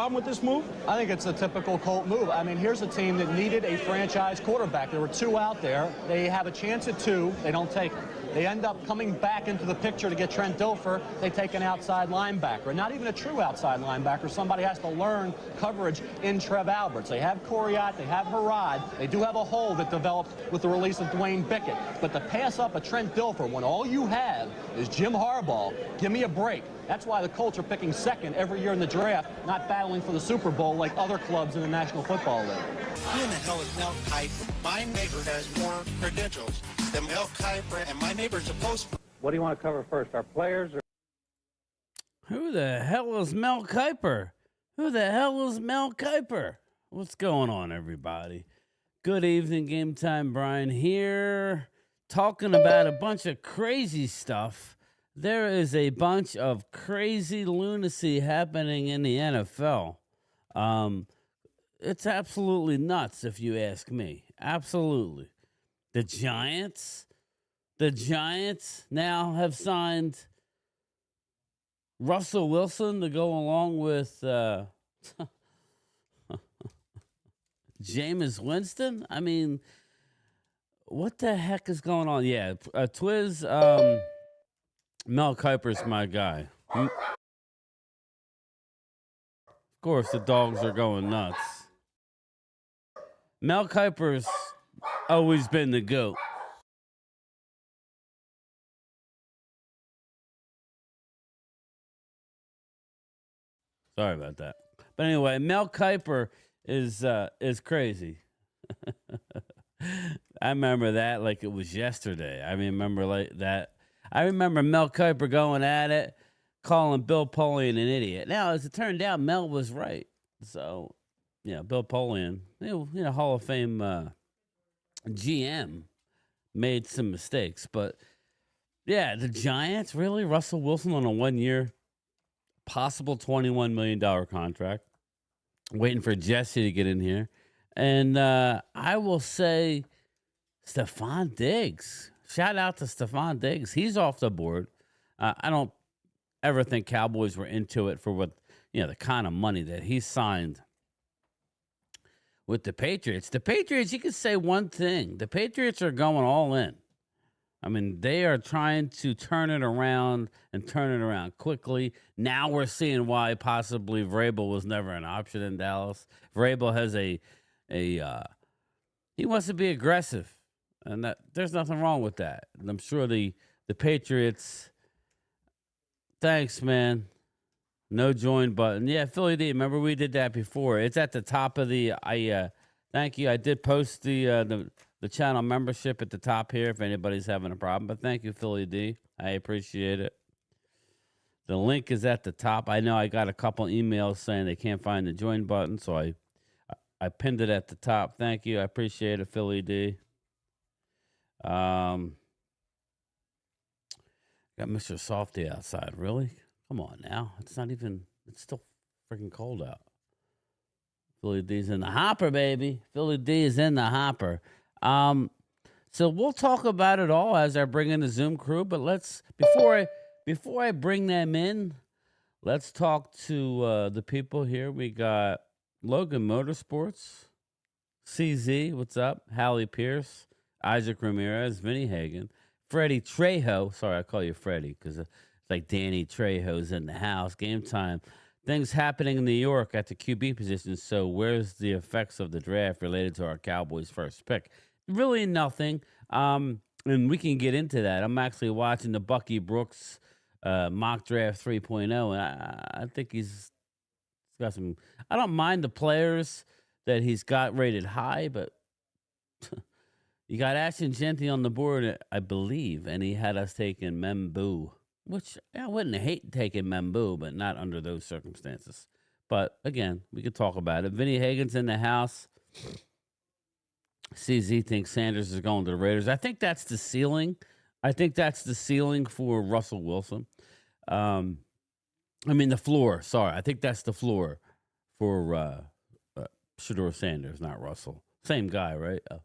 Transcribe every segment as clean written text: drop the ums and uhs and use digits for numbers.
problem with this move? I think it's a typical Colt move. I mean, here's a team that needed a franchise quarterback. There were two out there. They have a chance at two. They don't take it. They end up coming back into the picture to get Trent Dilfer. They take an outside linebacker, not even a true outside linebacker. Somebody has to learn coverage in Trev Alberts. They have Coriat, they have Harrod. They do have a hole that developed with the release of Dwayne Bickett. But to pass up a Trent Dilfer when all you have is Jim Harbaugh, give me a break. That's why the Colts are picking second every year in the draft, not battling for the Super Bowl like other clubs in the National Football League. Who in the hell is Mel Kiper? My neighbor has more credentials than Mel Kiper, and my neighbor's supposed to. What do you want to cover first, our players or? Who the hell is Mel Kiper? Who the hell is Mel Kiper? What's going on, everybody? Good evening, Game Time. Brian here, talking about a bunch of crazy stuff. There is a bunch of crazy lunacy happening in the NFL. It's absolutely nuts, if you ask me. Absolutely. The Giants now have signed Russell Wilson to go along with Jameis Winston. I mean, what the heck is going on? Yeah, Twiz, Mel Kiper's my guy. Of course, the dogs are going nuts. Mel Kiper's always been the GOAT. Sorry about that. But anyway, Mel Kiper is crazy. I remember that like it was yesterday. I remember like that. I remember Mel Kiper going at it, calling Bill Polian an idiot. Now, as it turned out, Mel was right. So, yeah, Bill Polian, Hall of Fame GM, made some mistakes. But, yeah, the Giants, really? Russell Wilson on a 1-year, possible $21 million contract. Waiting for Jesse to get in here. And I will say Stephon Diggs. Shout out to Stephon Diggs. He's off the board. I don't ever think Cowboys were into it for what, the kind of money that he signed with the Patriots. The Patriots, you can say one thing. The Patriots are going all in. I mean, they are trying to turn it around and turn it around quickly. Now we're seeing why possibly Vrabel was never an option in Dallas. Vrabel has he wants to be aggressive. And there's nothing wrong with that. And I'm sure the Patriots, thanks, man. No join button. Yeah, Philly D. Remember we did that before. It's at the top of the. Thank you. I did post the channel membership at the top here if anybody's having a problem. But thank you, Philly D. I appreciate it. The link is at the top. I know I got a couple emails saying they can't find the join button, so I pinned it at the top. Thank you. I appreciate it, Philly D. Got Mr. Softy outside. Really? Come on now. It's still freaking cold out. Philly D's in the hopper, baby. Philly D is in the hopper. So we'll talk about it all as I bring in the Zoom crew. But before I bring them in, let's talk to the people here. We got Logan Motorsports, CZ, what's up? Hallie Pierce, Isaac Ramirez, Vinny Hagan, Freddie Trejo. Sorry, I call you Freddie because it's like Danny Trejo's in the house. Game time. Things happening in New York at the QB position. So where's the effects of the draft related to our Cowboys' first pick? Really nothing. And we can get into that. I'm actually watching the Bucky Brooks mock draft 3.0, and I think he's got some. I don't mind the players that he's got rated high, but you got Ashton Genty on the board, I believe, and he had us taking Membu, which I wouldn't hate taking Membu, but not under those circumstances. But again, we could talk about it. Vinny Hagan's in the house. CZ thinks Sanders is going to the Raiders. I think that's the ceiling. I think that's the ceiling for Russell Wilson. The floor. Sorry, I think that's the floor for Shedeur Sanders, not Russell. Same guy, right? Oh,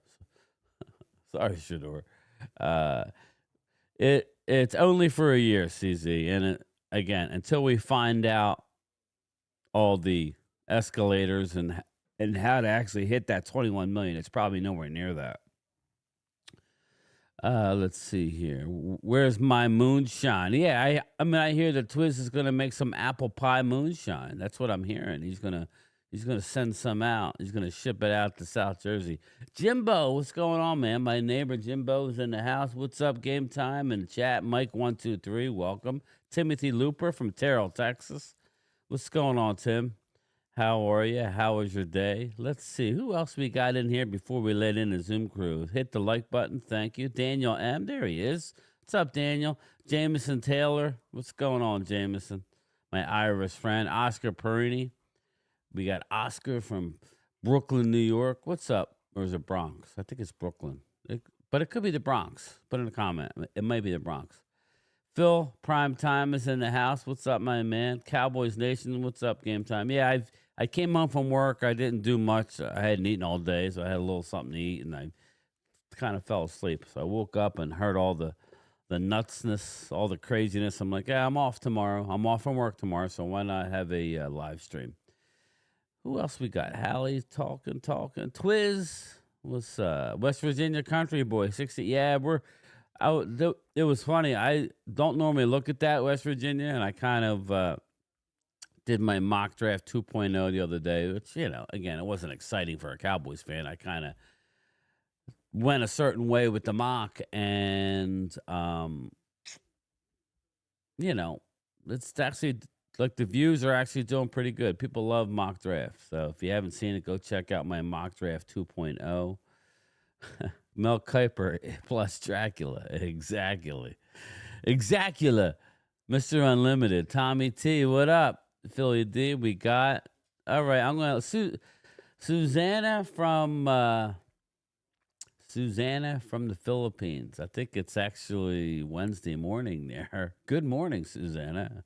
sorry, Shedeur. It's only for a year, CZ, and again, until we find out all the escalators and how to actually hit that 21 million. It's probably nowhere near that. Let's see here. Where's my moonshine? Yeah, I mean, I hear that Twiz is gonna make some apple pie moonshine. That's what I'm hearing. He's gonna send some out. He's gonna ship it out to South Jersey. Jimbo, what's going on, man? My neighbor Jimbo is in the house. What's up? Game time in the chat. Mike123, welcome. Timothy Looper from Terrell, Texas. What's going on, Tim? How are you? How was your day? Let's see. Who else we got in here before we let in the Zoom crew? Hit the like button. Thank you. Daniel M. There he is. What's up, Daniel? Jameson Taylor. What's going on, Jameson? My Irish friend. Oscar Perini. We got Oscar from Brooklyn, New York. What's up? Or is it Bronx? I think it's Brooklyn. But it could be the Bronx. Put in a comment. It might be the Bronx. Phil, Prime Time is in the house. What's up, my man? Cowboys Nation, what's up, Game Time? Yeah, I came home from work. I didn't do much. I hadn't eaten all day, so I had a little something to eat, and I kind of fell asleep. So I woke up and heard all the nutsness, all the craziness. I'm like, yeah, I'm off tomorrow. I'm off from work tomorrow, so why not have a live stream? Who else we got? Hallie talking. Twiz was West Virginia country boy, 60. Yeah, it was funny. I don't normally look at that, West Virginia, and I kind of did my mock draft 2.0 the other day, which, again, it wasn't exciting for a Cowboys fan. I kind of went a certain way with the mock, and, it's actually, like, the views are actually doing pretty good. People love mock draft. So if you haven't seen it, go check out my mock draft 2.0. Mel Kiper plus Dracula. Exactly. Mr. Unlimited. Tommy T, what up? Philly D, we got. All right, I'm going to. Susanna from the Philippines. I think it's actually Wednesday morning there. Good morning, Susanna.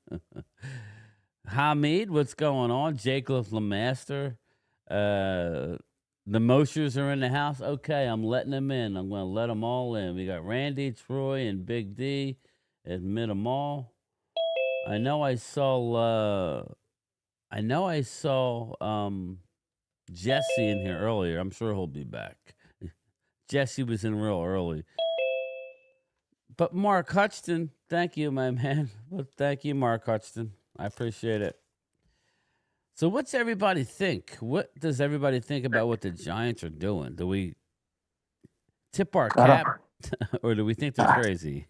Hamid, what's going on? Jacob Lemaster. The Moshers are in the house. Okay, I'm letting them in. I'm going to let them all in. We got Randy, Troy, and Big D. Admit them all. I know I saw Jesse in here earlier. I'm sure he'll be back. Jesse was in real early. But Mark Hutchton, thank you, my man. Well, thank you, Mark Hutchton. I appreciate it. So what's everybody think? What does everybody think about what the Giants are doing? Do we tip our cap or do we think they're crazy?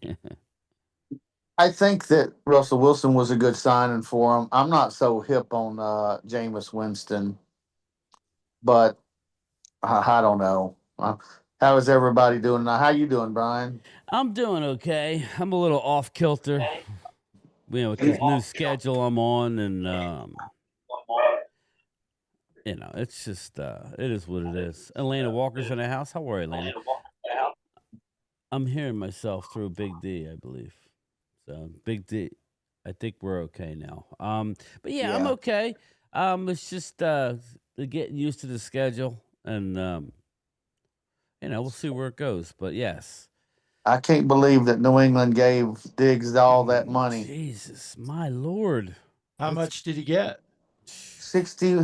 I think that Russell Wilson was a good signing for him. I'm not so hip on Jameis Winston, but I don't know. How is everybody doing now? How you doing, Brian? I'm doing okay. I'm a little off kilter. With this new schedule I'm on, and it's just it is what it is. Elena Walker's in the house. How are you, Elena? I'm hearing myself through Big D, I believe. So Big D, I think we're okay now. But yeah, I'm okay. It's just getting used to the schedule, and we'll see where it goes. But yes, I can't believe that New England gave Diggs all that money. Jesus, my Lord! How much did he get? 60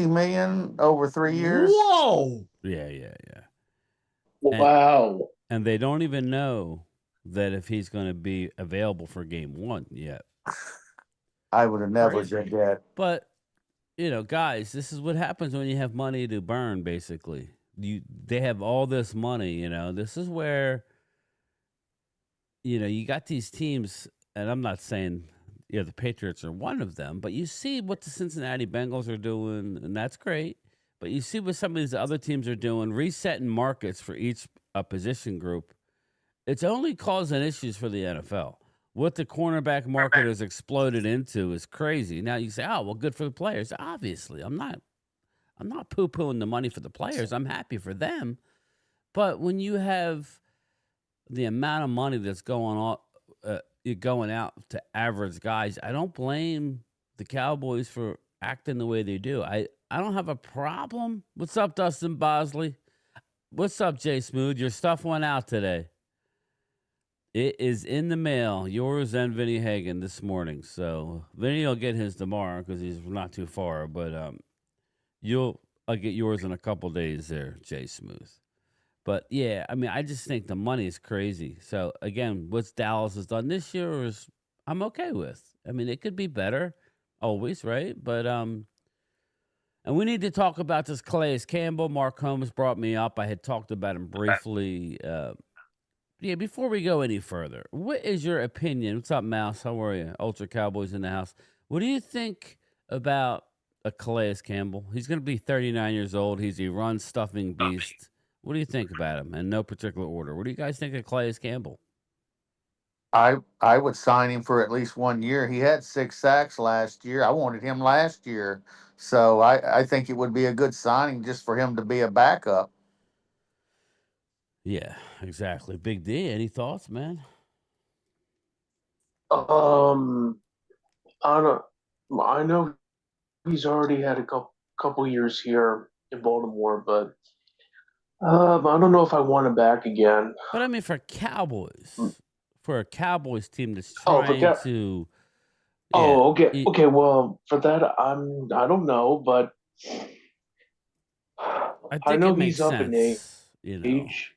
million over 3 years. Whoa! Yeah. Wow. And they don't even know that if he's going to be available for game 1 yet. I would have never did that. But, guys, this is what happens when you have money to burn, basically. They have all this money, This is where, you got these teams, and I'm not saying, the Patriots are one of them, but you see what the Cincinnati Bengals are doing, and that's great. But you see what some of these other teams are doing, resetting markets for each position group. It's only causing issues for the NFL. What the cornerback market has exploded into is crazy. Now you say, "Oh, well, good for the players." Obviously, I'm not poo-pooing the money for the players. I'm happy for them. But when you have the amount of money that's going out to average guys, I don't blame the Cowboys for acting the way they do. I don't have a problem. What's up, Dustin Bosley? What's up, Jay Smooth? Your stuff went out today. It is in the mail. Yours and Vinny Hagen this morning. So Vinny will get his tomorrow because he's not too far. But I'll get yours in a couple days there, Jay Smooth. But yeah, I mean, I just think the money is crazy. So again, what Dallas has done this year is I'm okay with. I mean, it could be better, always, right? But and we need to talk about this Calais Campbell. Mark Holmes brought me up. I had talked about him briefly. Yeah, before we go any further, what is your opinion? What's up, Mouse? How are you? Ultra Cowboys in the house. What do you think about a Calais Campbell? He's going to be 39 years old. He's a run stuffing beast. What do you think about him? In no particular order. What do you guys think of Calais Campbell? I would sign him for at least 1 year. He had 6 sacks last year. I wanted him last year, so I think it would be a good signing just for him to be a backup. Yeah, exactly. Big D, any thoughts, man? I don't. I know he's already had a couple years here in Baltimore, but I don't know if I want him back again. But I mean, for Cowboys, for a Cowboys team that's Oh, for trying Cow- to, yeah, Oh, okay, y- okay. Well, for that, I don't know, but I I think know it makes he's up in sense. You know, age.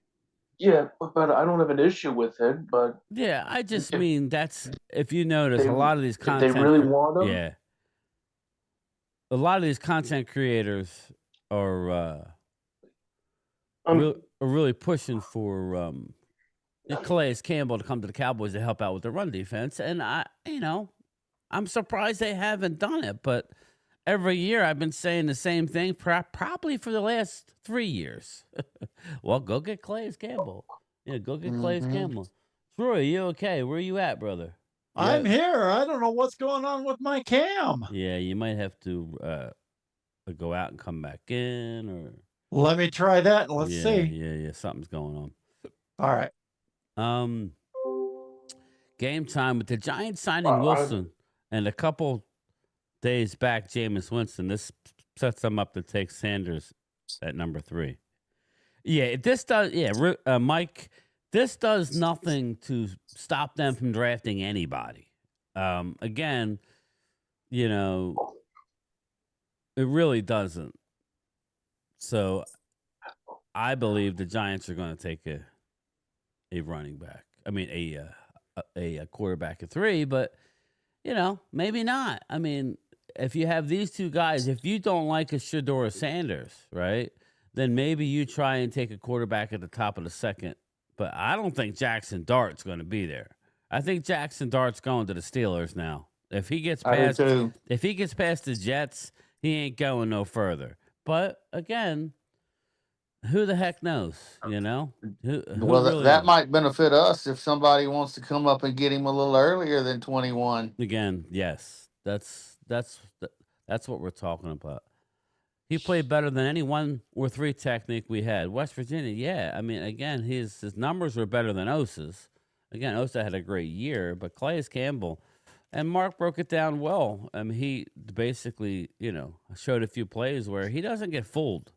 Yeah, but I don't have an issue with it. But yeah. I just if mean that's if you notice they a lot of these if they really want him, yeah, a lot of these content creators are I'm really pushing for Calais Campbell to come to the Cowboys to help out with the run defense, and I'm surprised they haven't done it. But every year I've been saying the same thing, probably for the last 3 years. Well, go get Calais Campbell. Yeah, go get Calais Hmm. Campbell. Troy, you okay? Where you at, brother? I'm here. I don't know what's going on with my cam. Yeah, you might have to go out and come back in, or Let me try that and let's yeah, see. yeah, something's going on. All right. Game time with the Giants signing I, Wilson and a couple days back, Jameis Winston. This sets them up to take Sanders at number 3. Yeah, this does. Yeah, Mike. This does nothing to stop them from drafting anybody. Again, it really doesn't. So, I believe the Giants are going to take a running back. I mean, a quarterback at 3, but maybe not. I mean, if you have these two guys, if you don't like a Shedeur Sanders, right, then maybe you try and take a quarterback at the top of the second. But I don't think Jackson Dart's going to be there. I think Jackson Dart's going to the Steelers now. If he gets I do past, too. if he gets past the Jets, he ain't going no further. But again, who the heck knows? Who Well, really that knows? might benefit us if somebody wants to come up and get him a little earlier than 21. Again, yes, that's what we're talking about. He played better than any 1 or 3 technique we had. West Virginia, yeah. I mean, again, his numbers were better than Osa's. Again, Osa had a great year, but Calais Campbell and Mark broke it down well. I mean, he basically, showed a few plays where he doesn't get fooled.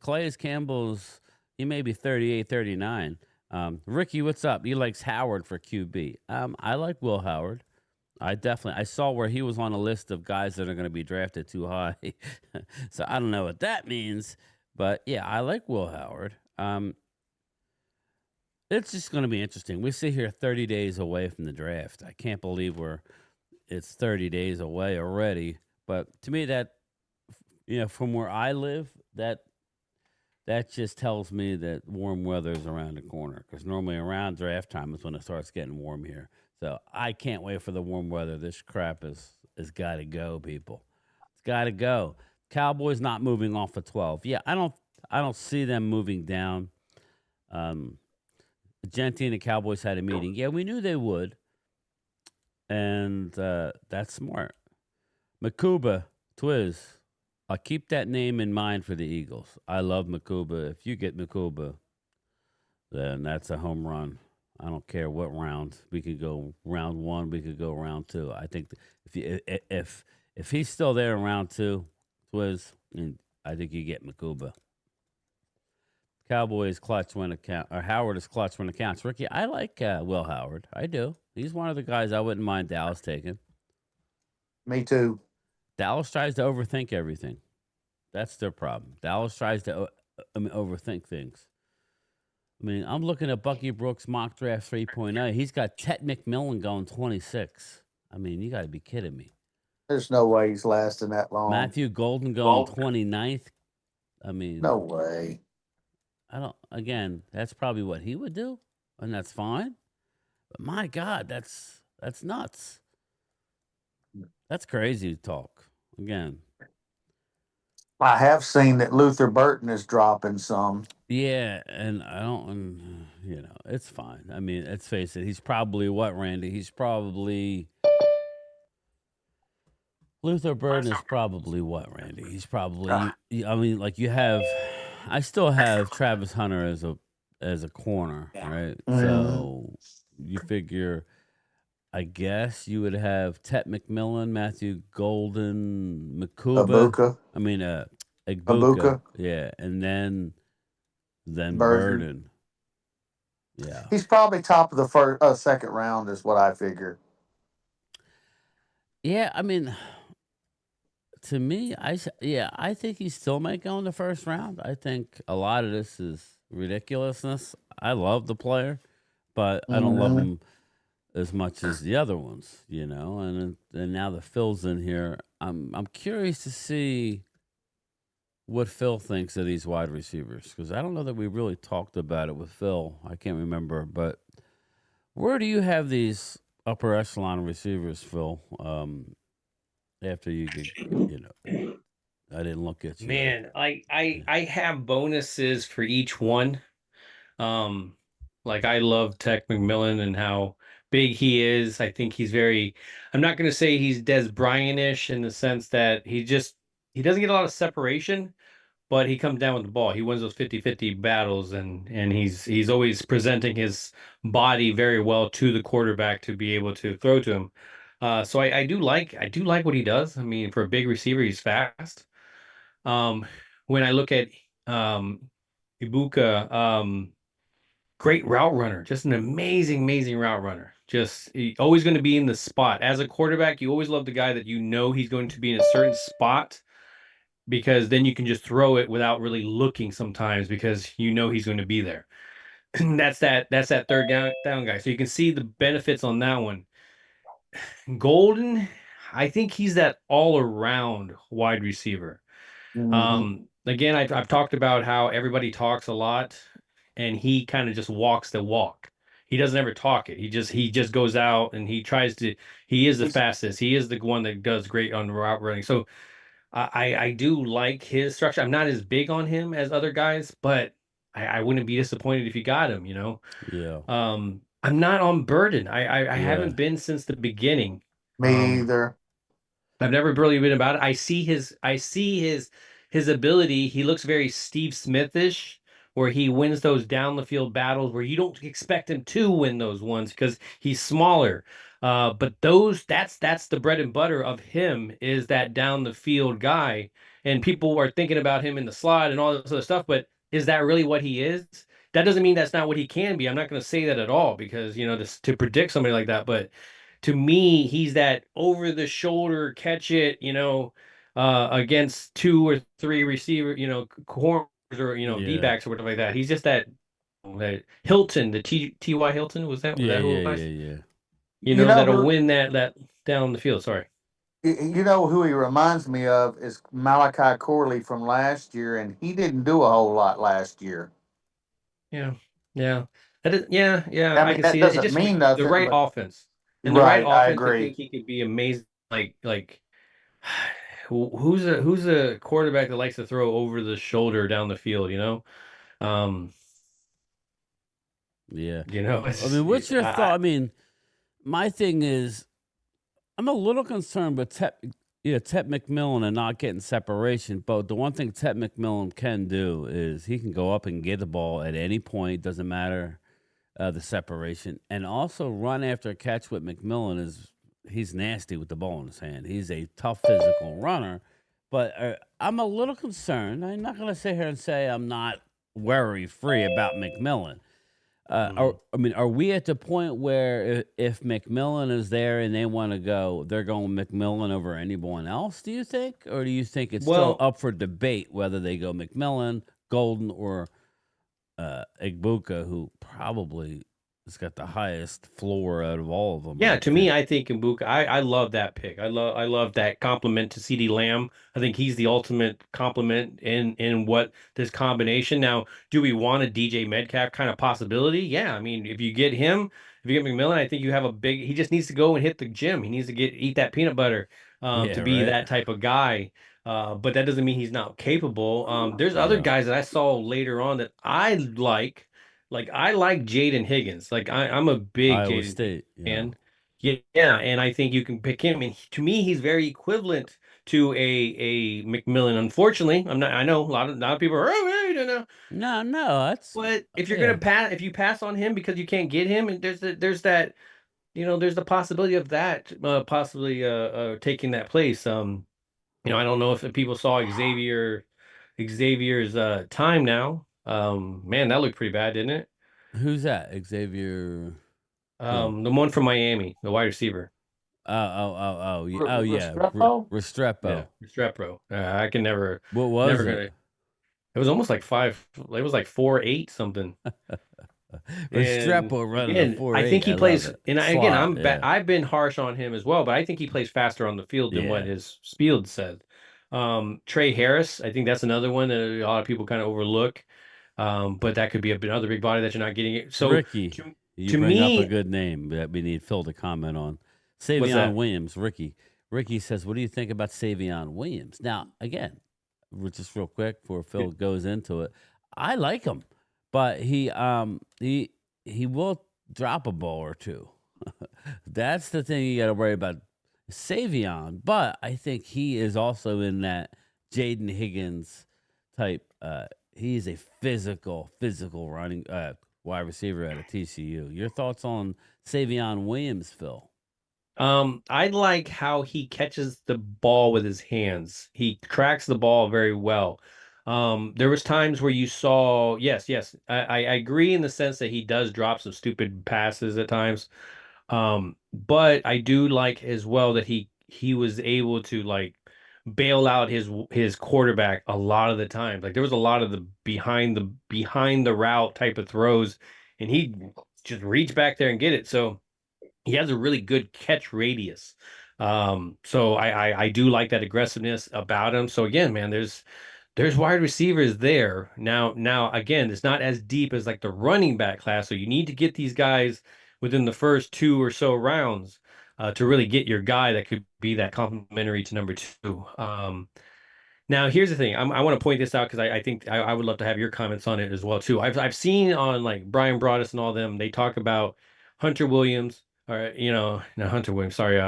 Calais Campbell's, he may be 38, 39. Ricky, what's up? He likes Howard for QB. I like Will Howard. I saw where he was on a list of guys that are going to be drafted too high. So I don't know what that means, but yeah, I like Will Howard. It's just going to be interesting. We sit here 30 days away from the draft. I can't believe it's 30 days away already. But to me, that from where I live, that just tells me that warm weather is around the corner, because normally around draft time is when it starts getting warm here. So I can't wait for the warm weather. This crap is got to go, people. It's got to go. Cowboys not moving off of 12. Yeah, I don't see them moving down. Genty and the Cowboys had a meeting. Yeah, we knew they would, and that's smart. Makuba, Twiz, I'll keep that name in mind for the Eagles. I love Makuba. If you get Makuba, then that's a home run. I don't care what round. We could go round 1. We could go round 2. I think if he's still there in round 2, Twiz, I think you get Makuba. Cowboys clutch when it counts, or Howard is clutch when it counts. Ricky, I like Will Howard. I do. He's one of the guys I wouldn't mind Dallas taking. Me too. Dallas tries to overthink everything. That's their problem. Dallas tries to overthink things. I mean, I'm looking at Bucky Brooks mock draft 3.0. He's got Ted McMillan going 26. I mean, you got to be kidding me. There's no way he's lasting that long. Matthew Golden going 29th. I mean, No way. I don't. Again, that's probably what he would do, and that's fine. But my God, that's nuts. That's crazy talk. Again, I have seen that Luther Burton is dropping some. yeah, and I don't. You know, it's fine. I mean, let's face it. He's probably what, Randy? He's probably Luther Burton is probably what, Randy? He's probably. I mean, like you have. I still have Travis Hunter as a corner, right? So you figure, I guess you would have Tet McMillan, Matthew Golden, Abuka. I mean, Igbuka. Abuka. Yeah, and then Burton. Burden. Yeah, He's probably top of the second round, is what I figure. yeah. I mean, to me, I think he still might go in the first round. I think a lot of this is ridiculousness. I love the player, but I don't love him as much as the other ones, you know. And now the Phil's in here. I'm curious to see what Phil thinks of these wide receivers, because I don't know that we really talked about it with Phil. I can't remember, but where do you have these upper echelon receivers, Phil? After you get, you know, I didn't look at you. Man, I have bonuses for each one. Like I love Tech McMillan and how big he is. I think he's I'm not going to say he's Des Bryant-ish in the sense that he doesn't get a lot of separation, but he comes down with the ball. He wins those 50-50 battles, and he's always presenting his body very well to the quarterback to be able to throw to him. So I do like what he does. I mean, for a big receiver, he's fast. When I look at Ibuka, great route runner, just an amazing route runner. Just always going to be in the spot. As a quarterback, you always love the guy that you know he's going to be in a certain spot, because then you can just throw it without really looking sometimes, because you know he's going to be there. that's that third down guy. So you can see the benefits on that one. Golden, I think he's that all-around wide receiver. Again, I've talked about how everybody talks a lot, and he kind of just walks the walk. He doesn't ever talk it. He just goes out and he is the fastest. He is the one that does great on route running. So I do like his structure. I'm not as big on him as other guys, but I wouldn't be disappointed if you got him, you know? Yeah. I'm not on Burden. I haven't been since the beginning. Me either. I've never really been about it. I see his ability. He looks very Steve Smith-ish, where he wins those down the field battles where you don't expect him to win those ones because he's smaller. But that's the bread and butter of him, is that down the field guy. And people are thinking about him in the slot and all this other stuff, but is that really what he is? That doesn't mean that's not what he can be. I'm not going to say that at all, because, you know, to predict somebody like that. But to me, he's that over the shoulder, catch it, you know, against 2 or 3 receiver, you know, corners or, you know, D-backs or whatever like that. He's just that Hilton, the T.Y. Hilton, was that? Yeah. You know, that'll win that down the field. Sorry. You know who he reminds me of is Malachi Corley from last year, and he didn't do a whole lot last year. Yeah. That is, yeah. I I mean, can that see doesn't it. Just mean nothing. The right but- offense. And the right I offense, I agree. think he could be amazing. Like who's a quarterback that likes to throw over the shoulder down the field, you know? Yeah. You know, I mean, what's your thought? I mean, my thing is, I'm a little concerned with Tet McMillan and not getting separation. But the one thing Tet McMillan can do is he can go up and get the ball at any point. Doesn't matter the separation. And also run after a catch with McMillan he's nasty with the ball in his hand. He's a tough physical runner. But I'm a little concerned. I'm not going to sit here and say I'm not worry-free about McMillan. Are we at the point where if McMillan is there and they want to go, they're going McMillan over anyone else? Do you think, or do you think it's still Well, up for debate whether they go McMillan, Golden, or Igbuka, who probably has got the highest floor out of all of them? yeah, I to me, think. I think Mbuka. I love that pick. I love that compliment to CD Lamb. I think he's the ultimate compliment in what this combination. Now, do we want a DJ Metcalf kind of possibility? Yeah, I mean, if you get him, if you get McMillan, I think you have a big. He just needs to go and hit the gym. He needs to eat that peanut butter Yeah, to be right. that type of guy. But that doesn't mean he's not capable. There's other Yeah, guys that I saw later on that I like. Like I like Jaden Higgins. Like I'm a big Iowa Jaden Higgins State. Yeah. fan. Yeah, and I think you can pick him. And to me, he's very equivalent to a McMillan. Unfortunately, I'm not. I know a lot of people are. Oh, I don't know. No, no, that's But if you're yeah. gonna pass, if you pass on him because you can't get him, and there's that, there's the possibility of that possibly taking that place. I don't know if people saw Xavier's time now. Man, that looked pretty bad, didn't it? Who's that? Xavier. Who? The one from Miami, the wide receiver. Oh, yeah. Restrepo? Yeah, Restrepo. Restrepo. I can never, What was never it? gonna. It was almost like 5. It was like 4.8 something. And Restrepo running a again, I 4.8. think he I love plays. it. And again, Slot. Yeah. I've been harsh on him as well, but I think he plays faster on the field than what Yeah. his field said. Trey Harris, I think that's another one that a lot of people kind of overlook. But that could be another big body that you're not getting. So Ricky. to, You to bring up a me, good name that we need Phil to comment on. what's Savion that? Williams. Ricky says, what do you think about Savion Williams? Now, again, just real quick before Phil goes into it, I like him, but he will drop a ball or two. That's the thing you got to worry about Savion, but I think he is also in that Jaden Higgins type. He's a physical running wide receiver out of TCU. Your thoughts on Savion Williams, Phil? I like how he catches the ball with his hands. He tracks the ball very well. There was times where you saw, yes, I agree in the sense that he does drop some stupid passes at times. But I do like as well that he was able to like bail out his quarterback a lot of the time. Like there was a lot of the behind the route type of throws, and he just reach back there and get it. So he has a really good catch radius. So I do like that aggressiveness about him. So again, man, there's wide receivers there. Now again, it's not as deep as like the running back class. So you need to get these guys within the first 2 or so rounds to really get your guy that could be that complementary to number 2. Now here's the thing. I want to point this out because I think I would love to have your comments on it as well too. I've seen on like Brian Broaddus and all them, they talk about Hunter Williams or no Hunter Williams, sorry,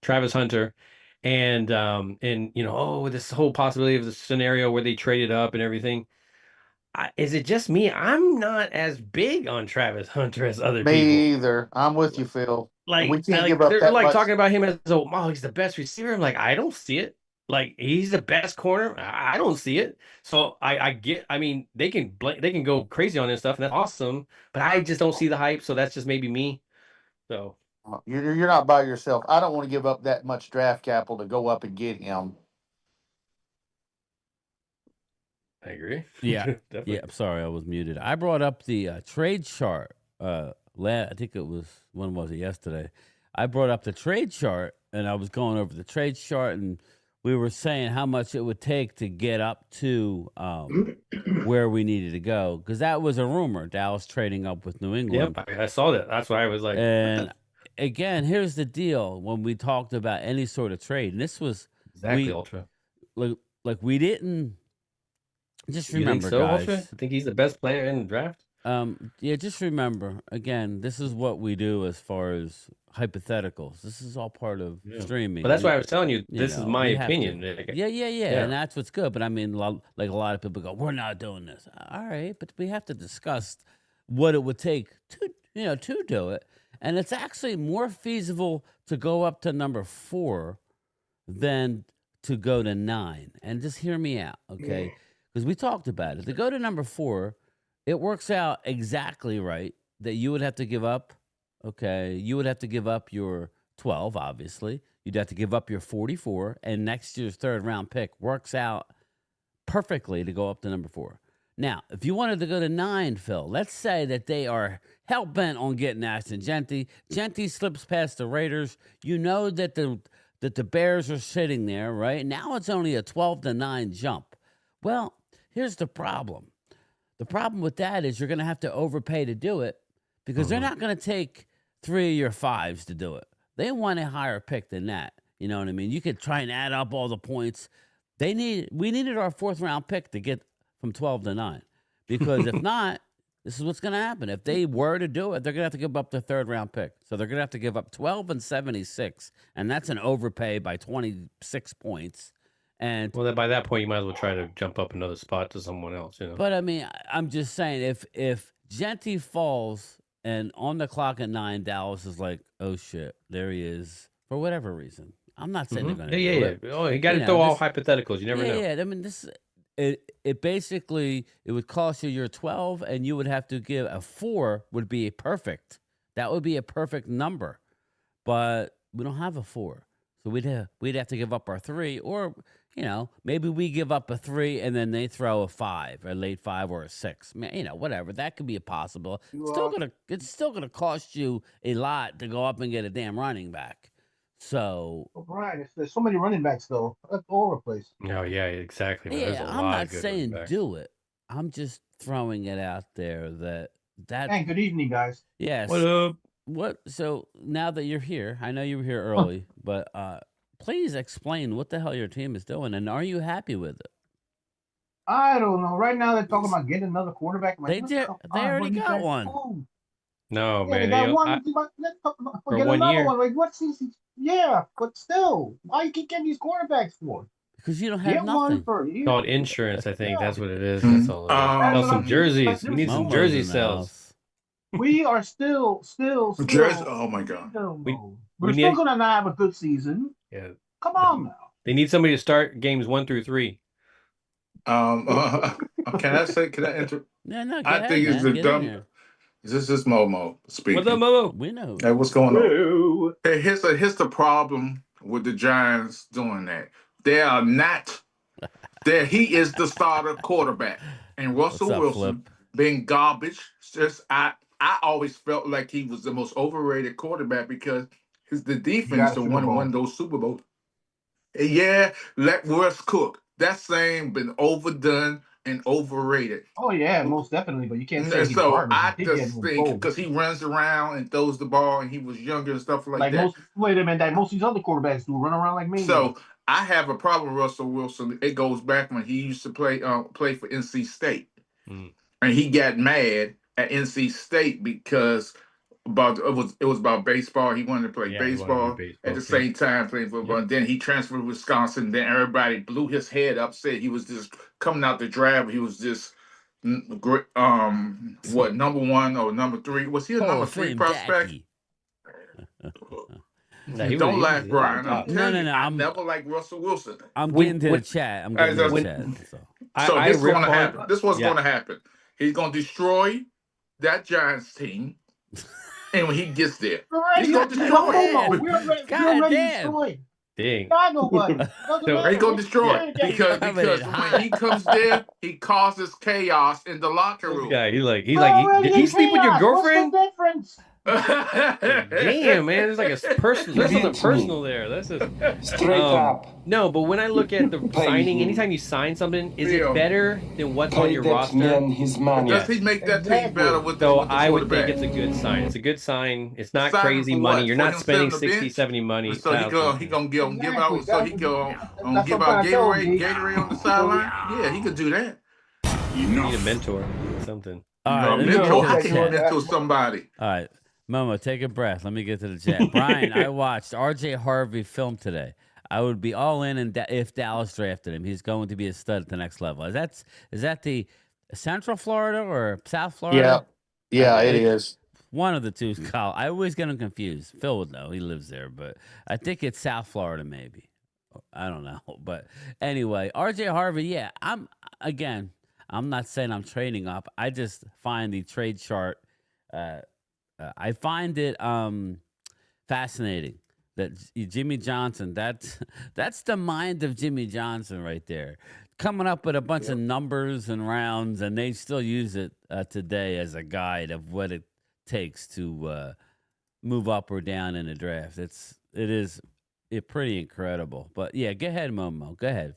Travis Hunter, and this whole possibility of the scenario where they traded up and everything. Is it just me? I'm not as big on Travis Hunter as other people. Me either. I'm with you, Phil. We can't give up They're that like much. talking about him as oh he's the best receiver. I'm like, I don't see it. Like he's the best corner. I don't see it. So I get. I mean, they can go crazy on this stuff, and that's awesome. But I just don't see the hype. So that's just maybe me. So You're not by yourself. I don't want to give up that much draft capital to go up and get him. I agree. Yeah. Definitely. Yeah, I'm sorry, I was muted. I brought up the trade chart. I think it was, when was it? Yesterday. I brought up the trade chart, and I was going over the trade chart, and we were saying how much it would take to get up to where we needed to go, because that was a rumor. Dallas trading up with New England. Yep, I saw that. That's why I was like. And again, here's the deal: when we talked about any sort of trade, and this was Exactly, Ultra. Like we didn't. Just You remember, think so, guys. Ultra? I think he's the best player in the draft. Yeah, just remember, again, this is what we do as far as hypotheticals. This is all part of streaming. But that's why I was telling you, this is my we have to. opinion. Yeah, and that's what's good. But I mean, like a lot of people go, we're not doing this. All right, but we have to discuss what it would take to do it. And it's actually more feasible to go up to number 4 than to go to 9. And just hear me out, okay? Because we talked about it. To go to number 4, it works out exactly right that you would have to give up. Okay, you would have to give up your 12, obviously. You'd have to give up your 44, and next year's third round pick works out perfectly to go up to number 4. Now, if you wanted to go to 9, Phil, let's say that they are hell bent on getting Ashton Genty. Genty slips past the Raiders. You know that the Bears are sitting there, right? Now it's only a 12-9 jump. Well, here's the problem. The problem with that is you're going to have to overpay to do it because they're not going to take 3 of your 5s to do it. They want a higher pick than that. You know what I mean? You could try and add up all the points. We needed our 4th round pick to get from 12 to 9. Because if not, this is what's going to happen. If they were to do it, they're going to have to give up their 3rd round pick. So they're going to have to give up 12 and 76. And that's an overpay by 26 points. And Well, then by that point, you might as well try to jump up another spot to someone else. but I mean, I'm just saying, if Genty falls and on the clock at 9, Dallas is like, oh shit, there he is for whatever reason. I'm not saying they're going to do it. Oh, you got to throw all hypotheticals. You never know. Yeah, I mean, it basically it would cost you your 12, and you would have to give a 4 would be perfect. That would be a perfect number, but we don't have a 4, so we'd have to give up our 3, or maybe we give up a 3 and then they throw a 5, a late 5 or a 6. Whatever, that could be possible. It's still gonna cost you a lot to go up and get a damn running back. So, Brian, there's so many running backs though, that's all over the place. Oh yeah, exactly. Man. There's a I'm lot not of good saying running backs. do it. I'm just throwing it out there that. Hey, good evening, guys. Yes. What up? What? So now that you're here, I know you were here early, but please explain what the hell your team is doing, and are you happy with it? I don't know. Right now they're talking about getting another quarterback. I'm like, They already got one. No, Yeah, man. they got one. Let's talk about for get 1 another year. one. Like what season? Yeah, but still, why you keep getting these quarterbacks for? Because you don't have Get nothing. one for a year. Called insurance, I think. Yeah. That's what it is. That's all. Sell some jerseys. We need some Momo's jersey in the sales. house. We are still. Jersey, oh my God. We're still gonna not have a good season. Yeah. Come on now. They need somebody to start games 1 through 3. Can I enter? Yeah, no, I think it's the dumb. This is Momo speaking. What's up, Momo? We know. Hey, what's going on? Hey, here's the problem with the Giants doing that. They are not. He is the starter quarterback, and Russell What's up, Wilson being garbage. I always felt like he was the most overrated quarterback because the defense the one who won those Super Bowls. Yeah, let Russ cook. That same been overdone and overrated. Oh yeah, most definitely. But you can't say he's So garbage. I He just getting think gold. because he runs around and throws the ball and he was younger and stuff like that. Wait a minute, that most of these other quarterbacks do run around like me. So I have a problem with Russell Wilson. It goes back when he used to play for NC State, and he got mad at NC State because it was about baseball. He wanted to play baseball at the same time playing football. And then he transferred to Wisconsin. Then everybody blew his head up. Said he was just coming out the draft. He was just great. What, number 1 or number 3? Was he a number 3 prospect? Don't laugh, Brian. I'm telling you, I never liked Russell Wilson. I'm getting to the chat. I'm getting to the chat. So this is going to happen. This is what's going to happen. He's going to destroy that Giants team. And when he gets there, he's going to destroy it. God damn. Dang. I know what. He's going to destroy it because when he comes there, he causes chaos in the locker room. Yeah, he's like, did you sleep with your girlfriend? What's the difference? Damn, man, there's like a personal. There's something personal there. This is straight up. No, but when I look at the signing, anytime you sign something, is it better than what's on your roster? His money. Does he make that team better with the I would think it's a good sign. It's a good sign. It's not crazy money. You're not spending 60, 70 money. So he gonna give out. So he gonna give out Gatorade on the sideline. Yeah, he could do that. You need a mentor, something. All right, I can mentor somebody. All right. Momo, take a breath. Let me get to the chat. Brian, I watched R.J. Harvey film today. I would be all in if Dallas drafted him. He's going to be a stud at the next level. Is that the Central Florida or South Florida? Yeah, it is. One of the two. Kyle. I always get him confused. Phil would know. He lives there, but I think it's South Florida maybe. I don't know. But anyway, R.J. Harvey, yeah. I'm not saying I'm trading up. I just find the trade chart I find it fascinating that Jimmy Johnson. That's the mind of Jimmy Johnson right there, coming up with a bunch of numbers and rounds, and they still use it today as a guide of what it takes to move up or down in the draft. It is pretty incredible. But yeah, go ahead, Momo. Go ahead.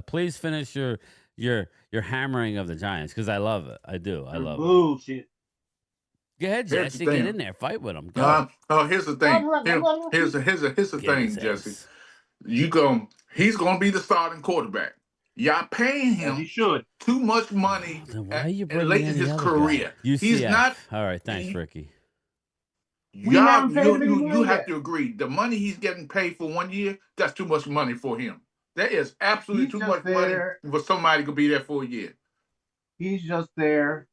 Please finish your hammering of the Giants because I love it. I do. I love it. Bullshit. Go ahead, Here's the Jesse. Get thing. in there. Fight with him. Go. Here's the thing. Here's the Get thing, his Jesse. ass. He's gonna be the starting quarterback. Y'all paying As he him should. too much money Then why are you and bringing late in in the his other career. guy? UCF. He's not. All right. Thanks, Ricky. We haven't paid him any You money have yet. to agree. The money he's getting paid for 1 year, that's too much money for him. That is absolutely He's too just much there. money for somebody to be there for a year. He's just there.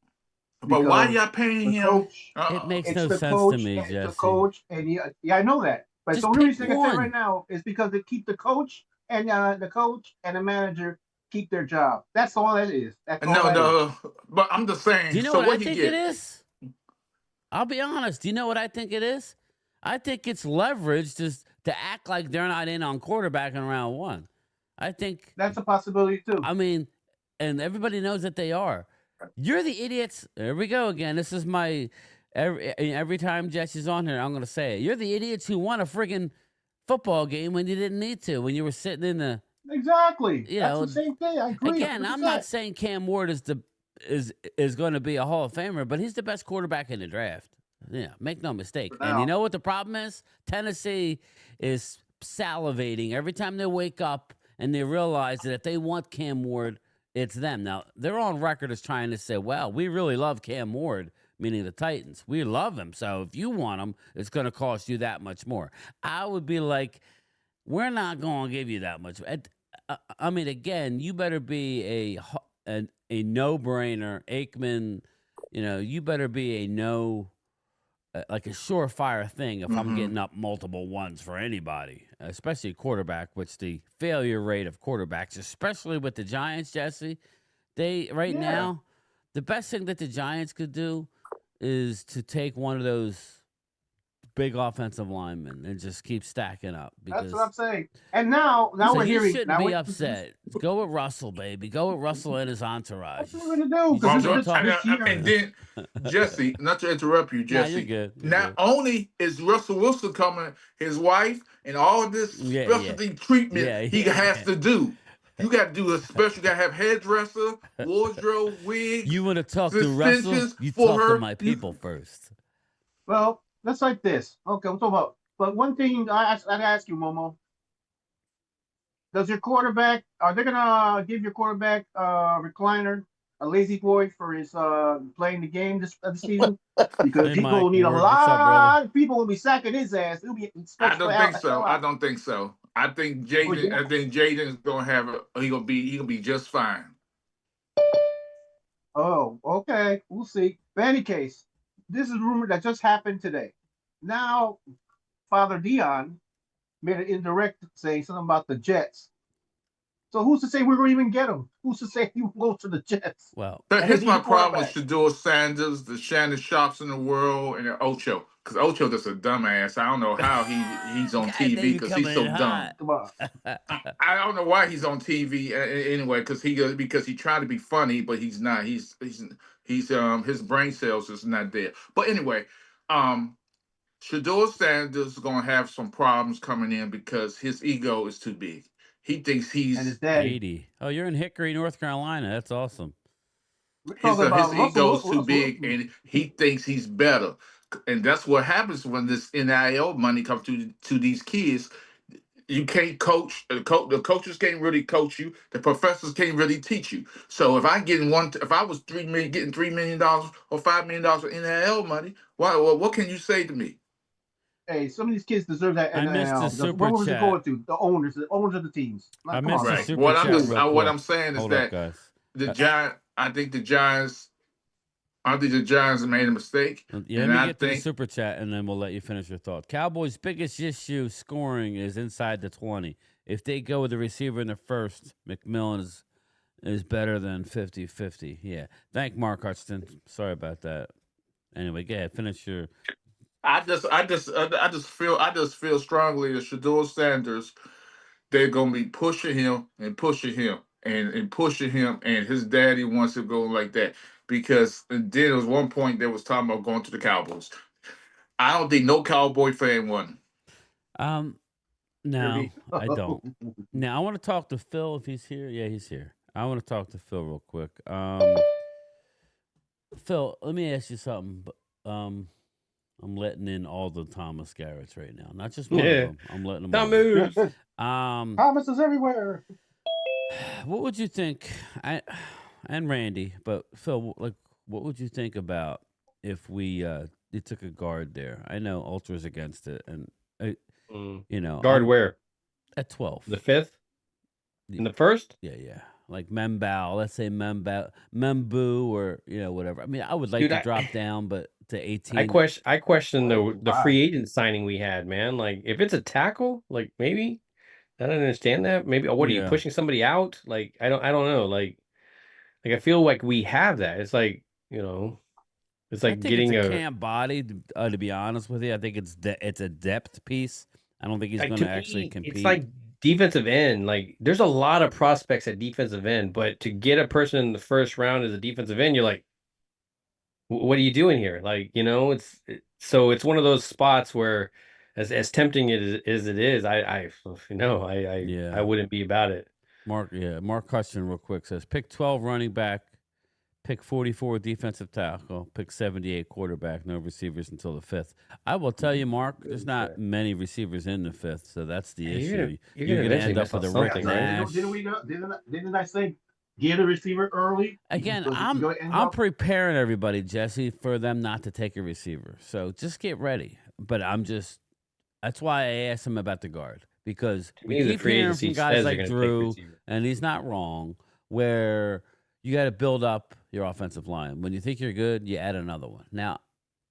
But why because y'all paying the him? coach, It makes it's no the sense coach, to me, it's the Jesse. coach, and yeah, I know that. But Just the only pick reason I can say one. right now is because they keep the coach and the manager keep their job. That's all that is. That's all that is. No. But I'm just saying. Do you know so what I he think get? it is? I'll be honest. Do you know what I think it is? I think it's leverage just to act like they're not in on quarterback in round one. I think that's a possibility too. I mean, and everybody knows that they are. You're the idiots. There we go again. This is my every time Jesse's on here, I'm gonna say it. You're the idiots who won a friggin' football game when you didn't need to, when you were sitting in the Exactly. you That's know, the same thing. I agree. again, I'm 100%. not saying Cam Ward is going to be a Hall of Famer, but he's the best quarterback in the draft. Yeah, make no mistake. And you know what the problem is? Tennessee is salivating every time they wake up and they realize that if they want Cam Ward, it's them. Now, they're on record as trying to say, well, we really love Cam Ward, meaning the Titans. We love him. So if you want him, it's going to cost you that much more. I would be like, we're not going to give you that much. I mean, again, you better be a no-brainer. Aikman, you better be like a surefire thing if I'm getting up multiple ones for anybody, especially a quarterback, which the failure rate of quarterbacks, especially with the Giants, Jesse, now, the best thing that the Giants could do is to take one of those big offensive linemen and just keep stacking up. That's what I'm saying. And now So we're you hearing. shouldn't be upset. Go with Russell, baby. Go with Russell and his entourage. That's what we're gonna do. And then, Jesse, not to interrupt you, Jesse. You're good. Not only is Russell Wilson coming, his wife, and all this specialty treatment he has to do. You got to do a special. You got to have hairdresser, wardrobe, wigs. You want to talk to Russell? You talk to my people first. Well, let's like this. Okay, we'll talk about. But one thing I'd ask you, Momo. Does your quarterback? Are they gonna give your quarterback recliner, a lazy boy for his playing the game this season? Because people will need a lot of people will be sacking his ass. He'll be. I don't think so. I don't think so. I think Jaden. I think Jaden's gonna have. He'll be just fine. Oh, okay. We'll see. But in any case, this is a rumor that just happened today. Now, Father Dion made an indirect saying something about the Jets. So who's to say we're going to even get him? Who's to say he will go to the Jets? Well, here's my problem with Shador Sanders, the Shannon Sharps in the world, and the Ocho. Because Ocho is a dumbass. I don't know how he's on TV because he's so dumb. Come on. I don't know why he's on TV anyway. Because he tried to be funny, but he's not. He's his brain cells is not there. But anyway, Shador Sanders is gonna have some problems coming in because his ego is too big. He thinks he's 80. Oh, you're in Hickory, North Carolina. That's awesome. His ego is too big, and he thinks he's better. And that's what happens when this NIL money comes to these kids. You can't coach. The coaches can't really coach you. The professors can't really teach you. So if I was getting $3 million or $5 million in NIL money, what can you say to me? Hey, some of these kids deserve that. I missed the super what was chat. it going to? The owners of the teams. I missed the super what chat. what I'm saying is Hold that up, guys. the Giants. I think the Giants made a mistake. Yeah, let me get to the super chat, and then we'll let you finish your thought. Cowboys' biggest issue scoring is inside the 20. If they go with the receiver in the first, McMillan is better than 50-50. Yeah. Thank Mark Hudson. Sorry about that. Anyway, go ahead. Finish your I just feel strongly that Shador Sanders, they're gonna be pushing him and pushing him and pushing him, and his daddy wants to go like that because and then there was one point there was talking about going to the Cowboys. I don't think no Cowboy fan won. No, I don't. Now I want to talk to Phil if he's here. Yeah, he's here. I want to talk to Phil real quick. Phil, let me ask you something. I'm letting in all the Thomas Garretts right now, not just one of them. I'm letting them all in. Thomas is everywhere. What would you think? And Randy, but Phil, like, what would you think about if we took a guard there? I know Ultra's against it, and you know, guard where at 12, the 5th, in the 1st. Yeah, like Membao. Let's say Membu, or whatever. I mean, I would like to drop down, but to 18. I question the free agent signing we had, man. Like, if it's a tackle, like maybe I don't understand that. Maybe what are you pushing somebody out? Like, I don't know. Like I feel like we have that. It's like it's like getting a camp body. To be honest with you, I think it's a depth piece. I don't think he's going to actually compete. It's like defensive end. Like, there's a lot of prospects at defensive end, but to get a person in the first round as a defensive end, you're like, what are you doing here? Like, so it's one of those spots where, as tempting as it is, I wouldn't be about it. Mark Hudson real quick says pick 12 running back, pick 44 defensive tackle, pick 78 quarterback, no receivers until the 5th. I will tell you, Mark, there's not many receivers in the 5th, so that's the issue. You're going to end up with a Rick Nash. Didn't I say get a receiver early? Again, I'm preparing everybody, Jesse, for them not to take a receiver. So just get ready. But that's why I asked him about the guard, because we keep hearing from guys like Drew, and he's not wrong, where you got to build up your offensive line. When you think you're good, you add another one. Now,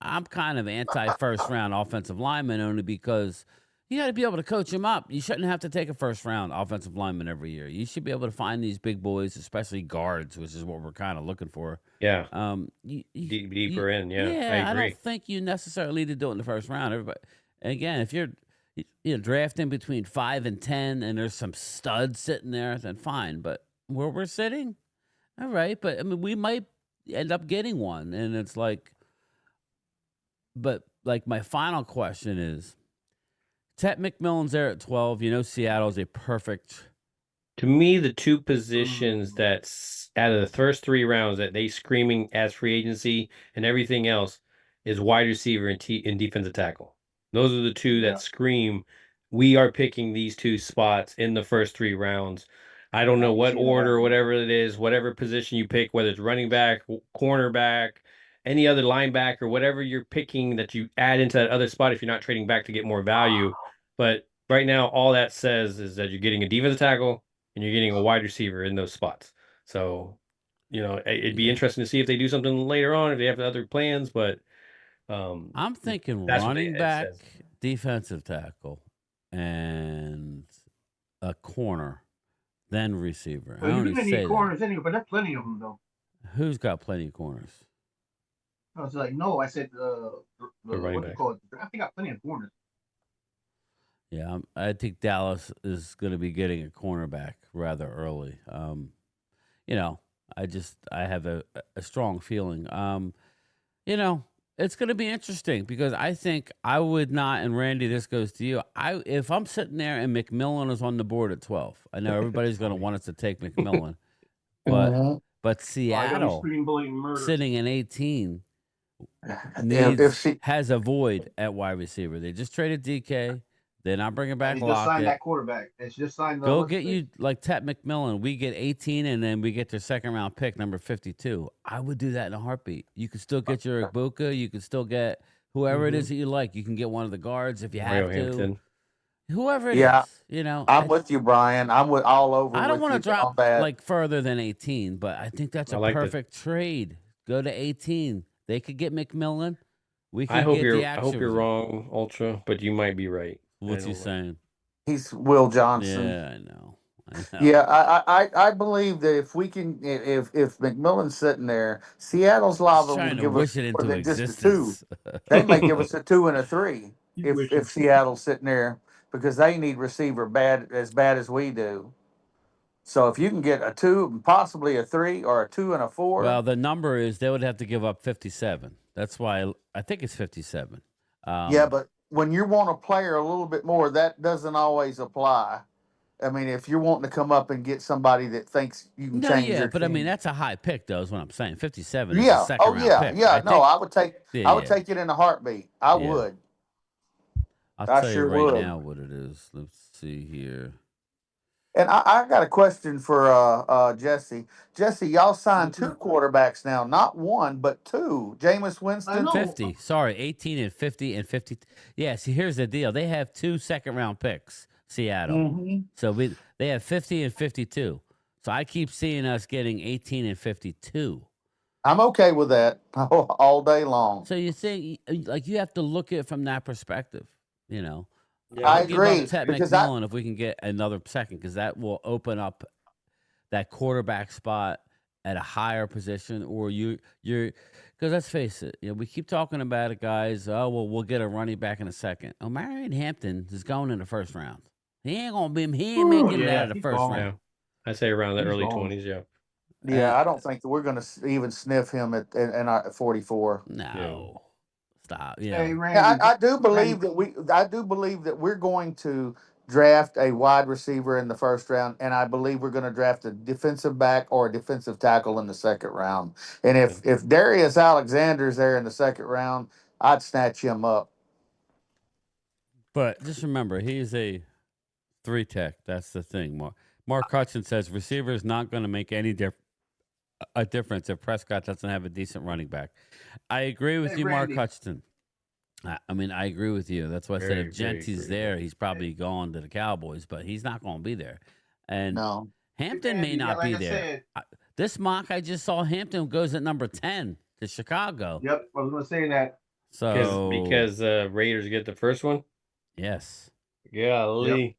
I'm kind of anti-first round offensive lineman only because you got to be able to coach them up. You shouldn't have to take a first round offensive lineman every year. You should be able to find these big boys, especially guards, which is what we're kind of looking for. Yeah. Deeper in. Yeah. I agree. don't think you necessarily need to do it in the first round. Everybody, again, if you're drafting between 5 and 10, and there's some studs sitting there, then fine. But where we're sitting, all right. But I mean, we might end up getting one, and it's like. But like, my final question is, Tet McMillan's there at 12. Seattle's a perfect. To me, the two positions that's out of the first 3 rounds that they screaming as free agency and everything else is wide receiver and defensive tackle. Those are the two that scream, we are picking these 2 spots in the first 3 rounds. I don't know what order or whatever it is, whatever position you pick, whether it's running back, cornerback, any other linebacker, whatever you're picking that you add into that other spot if you're not trading back to get more value. But right now, all that says is that you're getting a defensive tackle and you're getting a wide receiver in those spots. So, it'd be interesting to see if they do something later on, if they have other plans. But I'm thinking running back, defensive tackle, and a corner, then receiver. Well, you're going to need corners anyway, but there's plenty of them, though. Who's got plenty of corners? I was like, no, I said the running back. I think I got plenty of corners. Yeah, I think Dallas is going to be getting a cornerback rather early. I have a strong feeling. It's going to be interesting because I think I would not, and Randy, this goes to you. If I'm sitting there and McMillan is on the board at 12, I know everybody's going to want us to take McMillan, but Seattle sitting in 18 has a void at wide receiver. They just traded DK. They're not bringing back Lockett. Just signed that quarterback. It's just signed. Go get you like Tet McMillan. We get 18, and then we get their second round pick, number 52. I would do that in a heartbeat. You could still get your Ibuka. You could still get whoever it is that you like. You can get one of the guards if you have to. Whoever it is, I'm with you, Brian. I'm all over. I don't want to drop like further than 18, but I think that's a perfect trade. Go to 18. They could get McMillan. We could get the action. I hope you're wrong, Ultra, but you might be right. What's he saying? He's Will Johnson. Yeah, I know. I know. Yeah, I believe that if we can, if McMillan's sitting there, Seattle's He's liable to trying to give us wish it more into than just a 2. existence. They may give us a 2 and a 3 Keep if wishing. Seattle's sitting there because they need receiver bad as we do. So if you can get a 2, possibly a 3, or a 2 and a 4, Well, the number is they would have to give up 57. That's why I think it's 57. yeah, but when you want a player a little bit more, that doesn't always apply. I mean, if you're wanting to come up and get somebody that thinks you can No, change yeah, your but I mean team, that's a high pick, though. Is what I'm saying. 57 is a yeah, second oh round yeah, pick. yeah. I No, think. I would Yeah, take it in a heartbeat. I yeah. would. I'll I tell you sure right would. now what it is. Let's see here. And I got a question for Jesse. Jesse, y'all signed 2 quarterbacks now, not 1 but 2. Jameis I Winston. know. 50. Sorry, 18 and 50 and 50. Yeah, see, here's the deal. They have 2 second round picks, Seattle. Mm-hmm. So they have 50 and 52. So I keep seeing us getting 18 and 52. I'm okay with that all day long. So you think, like, you have to look at it from that perspective, you know? Yeah. I I'll give up agree Ted because McMillan if we can get another second, because that will open up that quarterback spot at a higher position, or you're because let's face it, you know, we keep talking about it, guys. Oh well, we'll get a running back in a second. Oh, Marion Hampton is going in the first round. He ain't making it out of the He's first gone. Yeah. round. I say around the He's early gone. 20s. Yeah. yeah, I don't think that we're going to even sniff him in our 44. No, stop. You Hey, know, Yeah, Randy. I do Randy, believe that we're going to draft a wide receiver in the first round, and I believe we're going to draft a defensive back or a defensive tackle in the second round. And if Darius Alexander's there in the second round, I'd snatch him up. but just remember, he's a 3 tech. That's the thing. Mark Hudson says receiver is not going to make any a difference if Prescott doesn't have a decent running back. I agree with hey, you, Mark Randy. Hudson. I mean, I agree with you. That's why I said Very, if very Genty's agree, there, he's probably gone to the Cowboys, but he's not going to be there. And No, Hampton may Randy, not like be I there. said, This mock I just saw, Hampton goes at number 10 to Chicago. yep, I was going to say that. So Because Raiders get the first one. yes. Golly.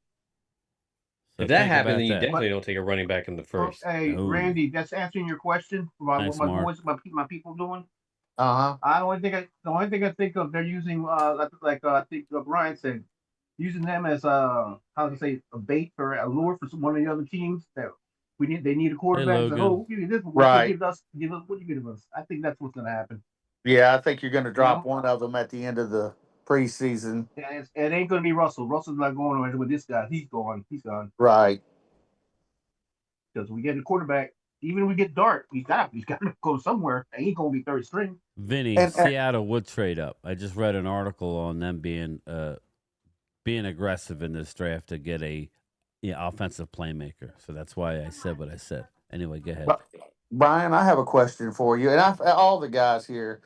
So If that think happened, about then you that. definitely don't take a running back in the first. Hey, No. Randy, that's answering your question about Thanks, what my Mark. boys, my people doing. uh-huh. The only thing I think of, they're using I think Brian said, using them as how to say a bait or a lure for one of the other teams that they need a quarterback. Hey, So, Logan. we'll give you this one. Right. Give us what you give us. I think that's what's going to happen. Yeah, I think you're going to drop one of them at the end of the preseason. Yeah, it ain't going to be Russell. Russell's not going anywhere with this guy. He's gone. He's gone. Right. Because we get a quarterback. Even if we get Dart, he's got to go somewhere. He ain't going to be third string. Vinny, And- Seattle would trade up. I just read an article on them being aggressive in this draft to get a offensive playmaker. So that's why I said what I said. Anyway, go ahead. Brian, I have a question for you, and all the guys here.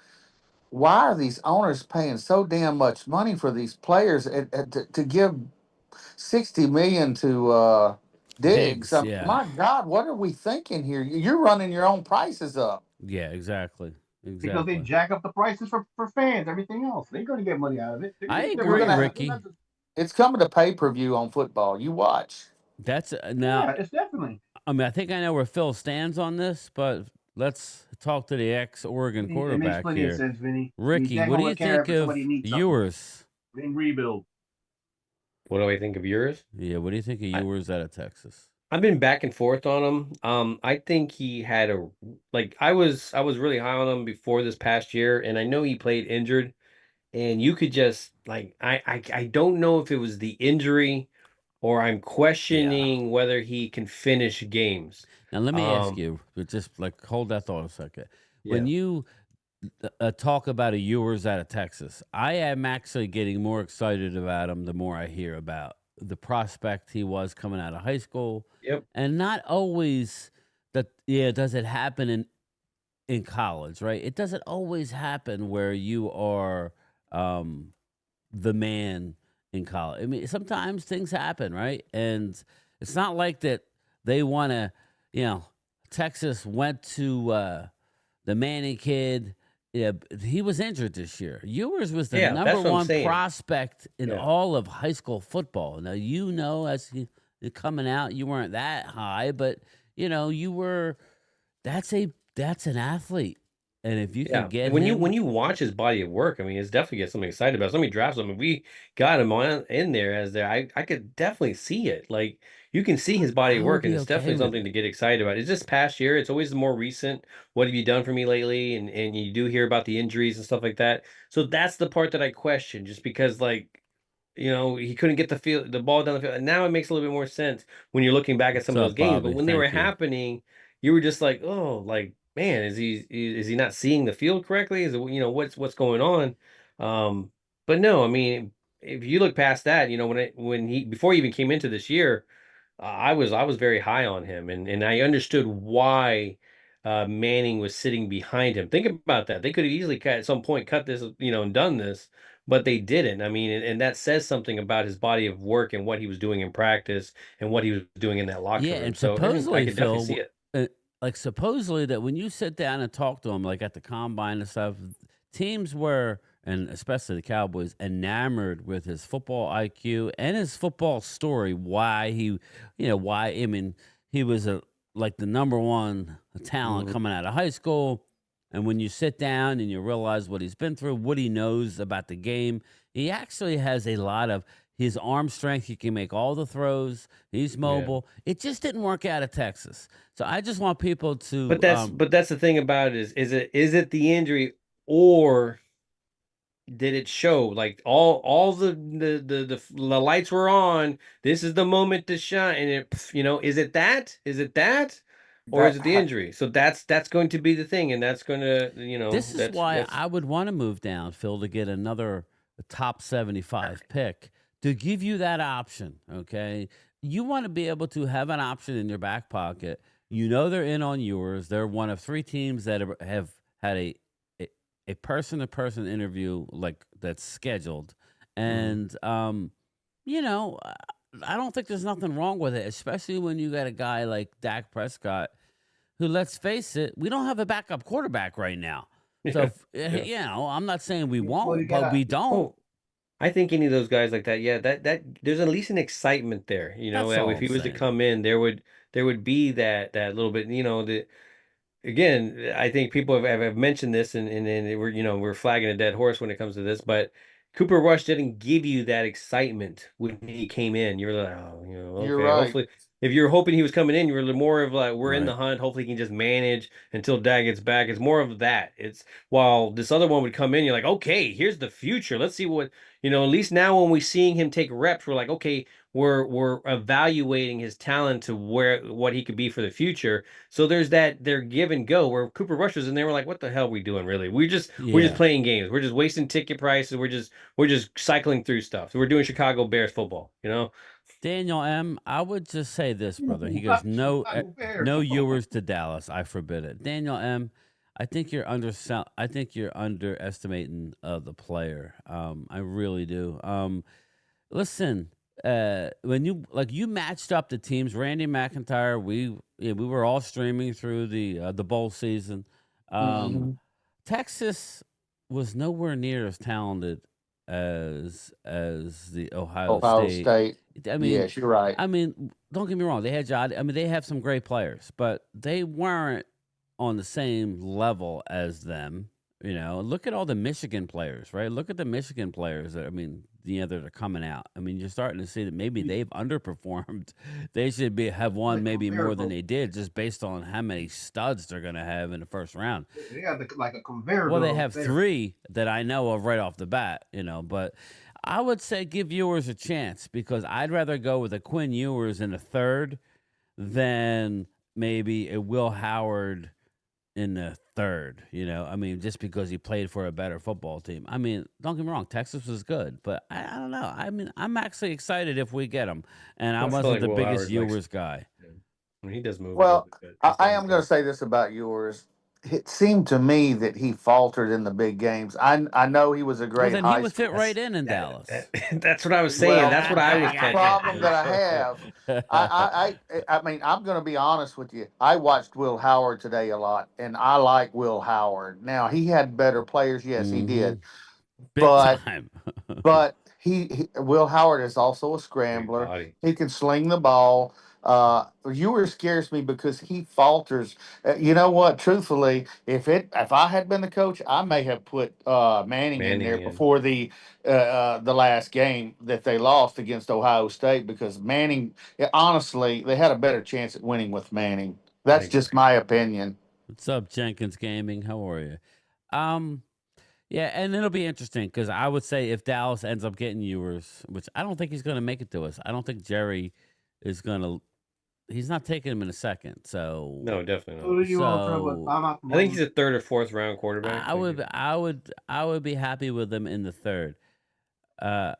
Why are these owners paying so damn much money for these players to give $60 million to Diggs? I mean, yeah. my God, what are we thinking here? You're running your own prices up. Yeah, exactly. Because they jack up the prices for fans, everything else. They're going to get money out of it. I agree, Ricky. It's coming to pay-per-view on football. You watch. That's now. Yeah, it's definitely. I mean, I think I know where Phil stands on this, but let's talk to the ex-Oregon quarterback it makes plenty here. of sense, Vinny. Ricky, what do you think of Ewers? In rebuild. What do I think of Ewers? Yeah, what do you think of Ewers out of Texas? I've been back and forth on him. I think he had I was really high on him before this past year, and I know he played injured, and you could just I don't know if it was the injury or I'm questioning whether he can finish games. Now let me ask you, just hold that thought a second. Yeah. When you talk about a Ewers out of Texas, I am actually getting more excited about him the more I hear about the prospect he was coming out of high school. Yep. And not always does it happen in college, right? It doesn't always happen where you are the man in college. I mean, sometimes things happen, right? And it's not like that they want to, Texas went to the Manning kid. Yeah, he was injured this year. Ewers was the number one prospect in all of high school football. Now, as coming out, you weren't that high, but you were. That's an athlete, and if you can get and when him, you watch his body of work, I mean, it's definitely get something excited about. Somebody drafts him, and we got him on in there as there. I could definitely see it. Like you can see his body I of would work, and be it's okay definitely with something it. to get excited about. It's this past year. It's always the more recent. What have you done for me lately? And you do hear about the injuries and stuff like that. So that's the part that I question, just because he couldn't get the ball down the field. And now it makes a little bit more sense when you're looking back at some What's of those up, games. But Bobby? when they were Thank you. happening, you were just like, oh, like man, is he not seeing the field correctly? Is it what's going on? Um, but no, I mean, if you look past that, when he before he even came into this year, I was very high on him, and I understood why Manning was sitting behind him. Think about that. They could have easily at some point cut this, and done this, but they didn't. I mean, and that says something about his body of work and what he was doing in practice and what he was doing in that locker Yeah, room. and So I supposedly, could definitely see Phil, it. like supposedly that when you sit down and talk to him, like at the combine and stuff, teams were, and especially the Cowboys, enamored with his football IQ and his football story. Why I mean, he was like the number one talent Mhm. coming out of high school. And when you sit down and you realize what he's been through, what he knows about the game, he actually has a lot of his arm strength. He can make all the throws. He's Yeah. mobile. It just didn't work out at Texas. So I just want people But to that's the thing about it is it the injury, or did it show like all the lights were on? This is the moment to shine, and is it that, or is That it the injury? So that's going to be the thing, and that's going to this is why that's I would want to move down, Phil, to get another top 75 pick to give you that option. Okay. You want to be able to have an option in your back pocket. They're in on yours. They're one of three teams that have had a person-to-person interview like that's scheduled. And you know, uh, I don't think there's nothing wrong with it, especially when you got a guy like Dak Prescott, who, let's face it, we don't have a backup quarterback right now. So, yeah, yeah. I'm not saying we Well, you won't, but gotta. we don't. Oh, I think any of those guys like that, yeah, that there's at least an excitement there, That's that all if I'm he was to saying. come in, there would be that little bit, the again, I think people have mentioned this, and we're flagging a dead horse when it comes to this, but Cooper Rush didn't give you that excitement when he came in. You're like, oh, you're okay. right. Hopefully, if you're hoping he was coming in, you were more of like, we're in the Right. hunt. Hopefully, he can just manage until Dak gets back. It's more of that. It's while this other one would come in, you're like, okay, here's the future. Let's see what at least now when we're seeing him take reps, we're like, okay, we're evaluating his talent to what he could be for the future. So there's their give and go where Cooper Rush was in there. We're like, what the hell are we doing? Really? We're just Yeah. playing games. We're just wasting ticket prices. We're just cycling through stuff. We're doing Chicago Bears football. Daniel M., I would just say this, brother. He goes, Chicago Bears. no Ewers to Dallas. I forbid it. Daniel M., I think you're underestimating the player. I really do. Listen, when you matched up the teams, Randy McIntyre, we were all streaming through the bowl season. Mhm. Texas was nowhere near as talented as the Ohio Ohio State. State. I mean, Yes, you're right. don't get me wrong. They had they have some great players, but they weren't on the same level as them. Look at all the Michigan players, right? Look at the Michigan players that that are coming out. You're starting to see that maybe they've underperformed. They should have won Like maybe more than comparable. they did, just based on how many studs they're going to have in the first round. They got like a conveyor Well, they belt have there. three that I know of right off the bat, but I would say give Ewers a chance because I'd rather go with a Quinn Ewers in the third than maybe a Will Howard in the third. Just because he played for a better football team. Don't get me wrong, Texas was good, but I don't know. I'm actually excited if we get him, and I I feel wasn't like the Will biggest Howard likes Ewers guy. when he does move a little Well, bit. I am going to say this about yours. It seemed to me that he faltered in the big games. I know he was a Well, great then he high would fit school. right in That, Dallas. that's what I was saying. Well, That's what I was the catching. problem that I have, I mean, I'm going to be honest with you. I watched Will Howard today a lot, and I like Will Howard. Now he had better players, yes, he Mm-hmm. did, Big but time. but Will Howard is also a Big scrambler. body. He can sling the ball. Ewer scares me because he falters. You know what? Truthfully, if I had been the coach, I may have put Manning in there Manning in. before the last game that they lost against Ohio State, because Manning, honestly, they had a better chance at winning with Manning. That's just my opinion. What's up, Jenkins Gaming? How are you? Yeah, and it'll be interesting because I would say if Dallas ends up getting Ewers, which I don't think he's going to make it to us. I don't think Jerry is going to. He's not taking him in a second. So No, definitely So not. do you, Ultra, but I'm out. I think he's a third or fourth round quarterback. I would be happy with him in the third. I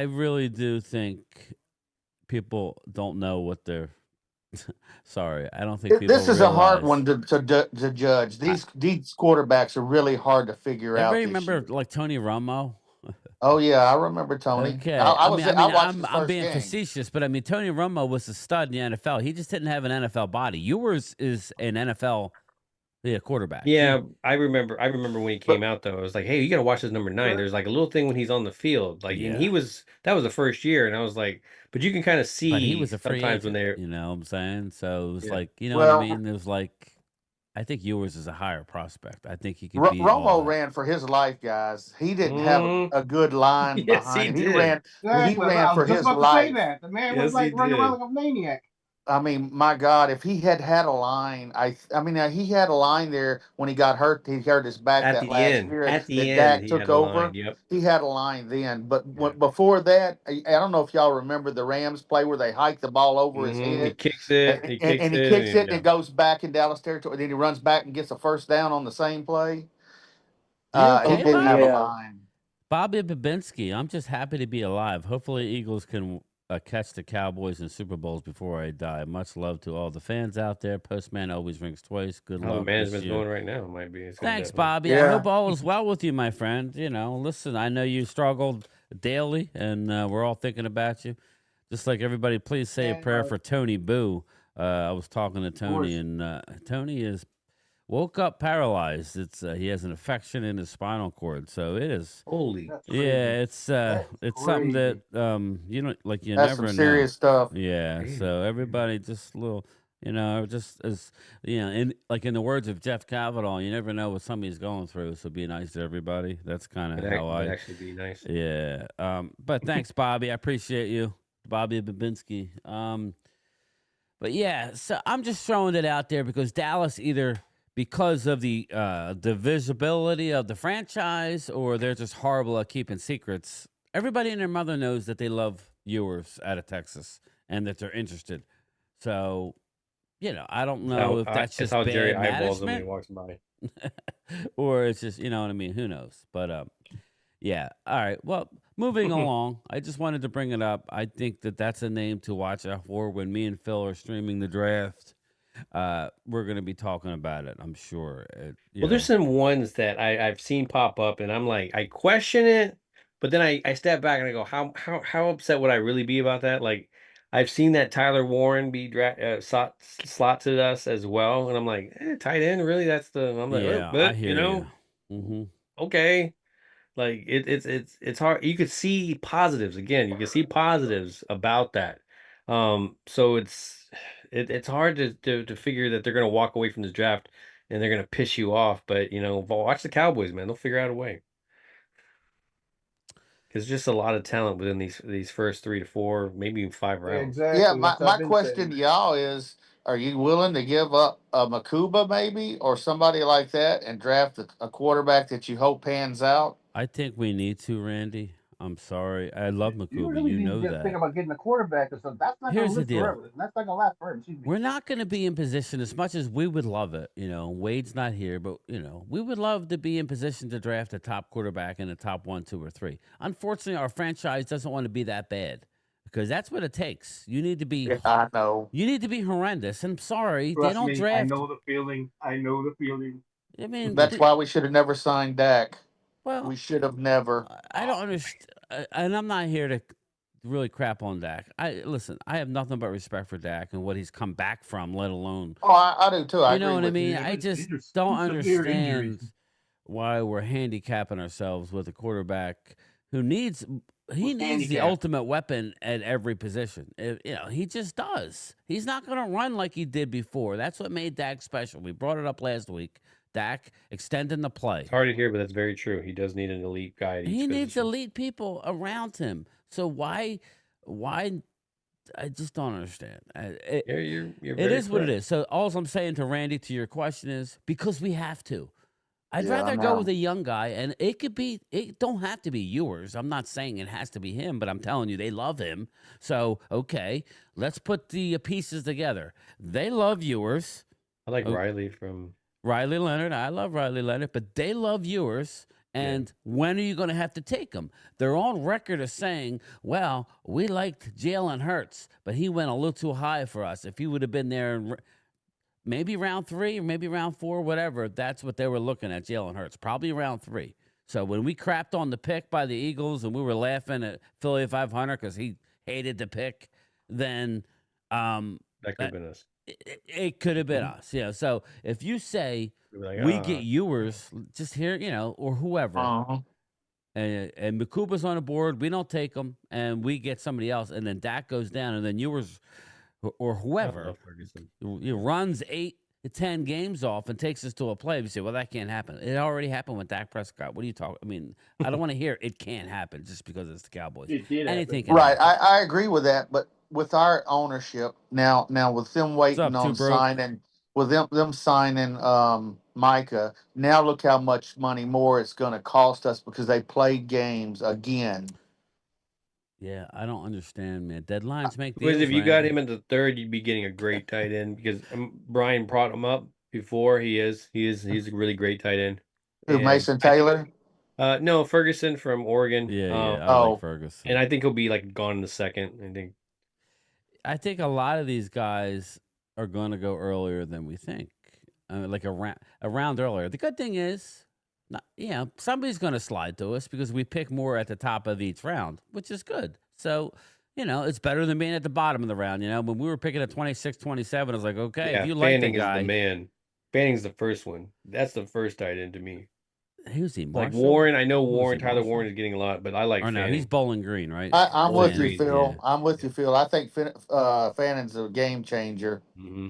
really do think people don't know what they're. Sorry, I don't think people. This is a hard realize- one to judge. These quarterbacks are really hard to figure out. Everybody this remember year. like Tony Romo? Oh yeah, I remember Tony. Okay, I watched I'm his being first game. facetious, but I mean Tony Romo was a stud in the NFL. He just didn't have an NFL body. Ewers is an NFL quarterback. Yeah, I remember when he came out though. I was like, hey, you gotta watch this number 9. There's like a little thing when he's on the field. Like and that was the first year, and I was like, but you can kind of see But he was a free sometimes agent, when they're you know what I'm saying? So it was like, you know Well- what I mean? It was like I think Ewers is a higher prospect. I think he could be Romo ran for his life, guys. He didn't have a good line Yes, behind him. he He did. ran. Exactly. He ran I for was just his about to life. say that. The man Yes, was like he running around did. like a maniac. I mean, my God, if he had a line, I mean, he had a line there when he got hurt. He hurt his back At that the last end. year At the that end, Dak he took had a over. line. Yep. He had a line then, but before that, I don't know if y'all remember the Rams play where they hiked the ball over his He head. kicks it. And he kicks it, and it goes back in Dallas territory. Then he runs back and gets a first down on the same play. You okay, He didn't have a yeah. line. Bobby Babinski, I'm just happy to be alive. Hopefully, Eagles can catch the Cowboys in Super Bowls before I die. Much love to all the fans out there. Postman always rings twice. Good How the luck. management's this year. going right now might be. It's gonna Thanks, definitely- Bobby. I Yeah. hope all is well with you, my friend. You know, listen, I know you struggled daily, and we're all thinking about you. Just like everybody, please say a prayer for Tony Boo. I was talking to Tony, and Tony is woke up paralyzed. It's he has an infection in his spinal cord, so it is. Holy. Yeah, it's something that you know, like you That's never some know. serious stuff. Yeah, so everybody just little, you know, just as you know, in like in the words of Jeff Kavanaugh, you never know what somebody's going through. So be nice to everybody. That's kind of how Would I actually be nice. yeah. But thanks, Bobby. I appreciate you, Bobby Babinski. But yeah, so I'm just throwing it out there because Dallas either because of the visibility of the franchise, or they're just horrible at keeping secrets. Everybody and their mother knows that they love Ewers out of Texas and that they're interested. So, you know, I don't know if that's just how bad Jerry eyeballs him when he management, walks by. or it's just, you know what I mean. Who knows? But yeah. All right. Well, moving along, I just wanted to bring it up. I think that that's a name to watch out for when me and Phil are streaming the draft. We're going to be talking about it, I'm sure. Well, there's some ones that I've seen pop up, and I'm like, I question it, but then I step back and I go, how upset would I really be about that? Like, I've seen that Tyler Warren be slotted us as well, and I'm like, tight end, really? That's the I'm like, yeah, but I hear you know, okay. Like it's hard. You could see positives again. You can see positives about that. So it's hard to figure that they're going to walk away from this draft and they're going to piss you off. But you know, watch the Cowboys, man. They'll figure out a way. There's just a lot of talent within these first 3 to 4, maybe even 5 rounds. Exactly. Yeah, that's what my I've been question saying. to y'all is: are you willing to give up a Makuba maybe, or somebody like that, and draft a quarterback that you hope pans out? I think we need to, Randy. I'm sorry. I love You Makuba. really You need know to that. think about getting a quarterback or something. That's not Here's going the to deal. live forever. That's not going to last forever. Excuse me. We're not going to be in position, as much as we would love it. You know, Wade's not here, but you know, we would love to be in position to draft a top quarterback in the top 1, 2, or 3. Unfortunately, our franchise doesn't want to be that bad because that's what it takes. You need to be. Yeah, I know. You need to be horrendous. I'm sorry, Trust they don't me, draft. I know the feeling. I know the feeling. I mean, That's why we should have never signed Dak. Well, We should have never. I don't understand, and I'm not here to really crap on Dak. Listen. I have nothing but respect for Dak and what he's come back from, let alone. Oh, I do too. I You know agree what I with mean? you. I just These don't are severe understand injuries. why we're handicapping ourselves with a quarterback who needs he needs the handicap. ultimate weapon at every position. He just does. He's not going to run like he did before. That's what made Dak special. We brought it up last week. Dak extending the play. It's hard to hear, but that's very true. He does need an elite guy. He needs elite people around him. So why? I just don't understand. You're it is what it is. So all I'm saying to Randy, to your question, is because we have to. I'd rather go with a young guy, and it don't have to be Ewers. I'm not saying it has to be him, but I'm telling you, they love him. So, okay, let's put the pieces together. They love Ewers. I like Riley from... Riley Leonard. I love Riley Leonard, but they love Ewers. And when are you going to have to take them? They're on record as saying, well, we liked Jalen Hurts, but he went a little too high for us. If he would have been there... maybe round 3 or maybe round 4, whatever. That's what they were looking at, Jalen Hurts. Probably round 3. So when we crapped on the pick by the Eagles and we were laughing at Philly 500 because he hated the pick, then that could have been us. It could have been us. Yeah. So if you say we get Ewers, just here, or whoever, and Makuba's on the board, we don't take him, and we get somebody else, and then Dak goes down, and then Ewers or whoever runs 8 to 10 games off and takes us to a play. You say, well, that can't happen. It already happened with Dak Prescott. What are you talking? I mean, I don't want to hear it can't happen just because it's the Cowboys. Anything can happen. I agree with that, but with our ownership now with them waiting on signing, with them signing Micah, now look how much money more it's going to cost us because they played games again. Yeah, I don't understand, man. Deadlines make deals. Because if you got him in the 3rd, you'd be getting a great tight end. Because Brian brought him up before. He's a really great tight end. Who, Mason Taylor? No, Ferguson from Oregon. Yeah, I like Ferguson. And I think he'll be gone in the 2nd. I think a lot of these guys are going to go earlier than we think. Like a round earlier. The good thing is, somebody's going to slide to us because we pick more at the top of each round, which is good. So, it's better than being at the bottom of the round. When we were picking at 26, 27, I was like, okay, if you like the guy. Is the man. Fanning's the first one. That's the first tight end to me. Who's he, Marshall? Like Warren. I know Warren. Tyler Warren is getting a lot, but I like Fanning. No, he's Bowling Green, right? I'm with you, Phil. Yeah. I'm with you, Phil. I think Fanning's a game changer. Mm-hmm.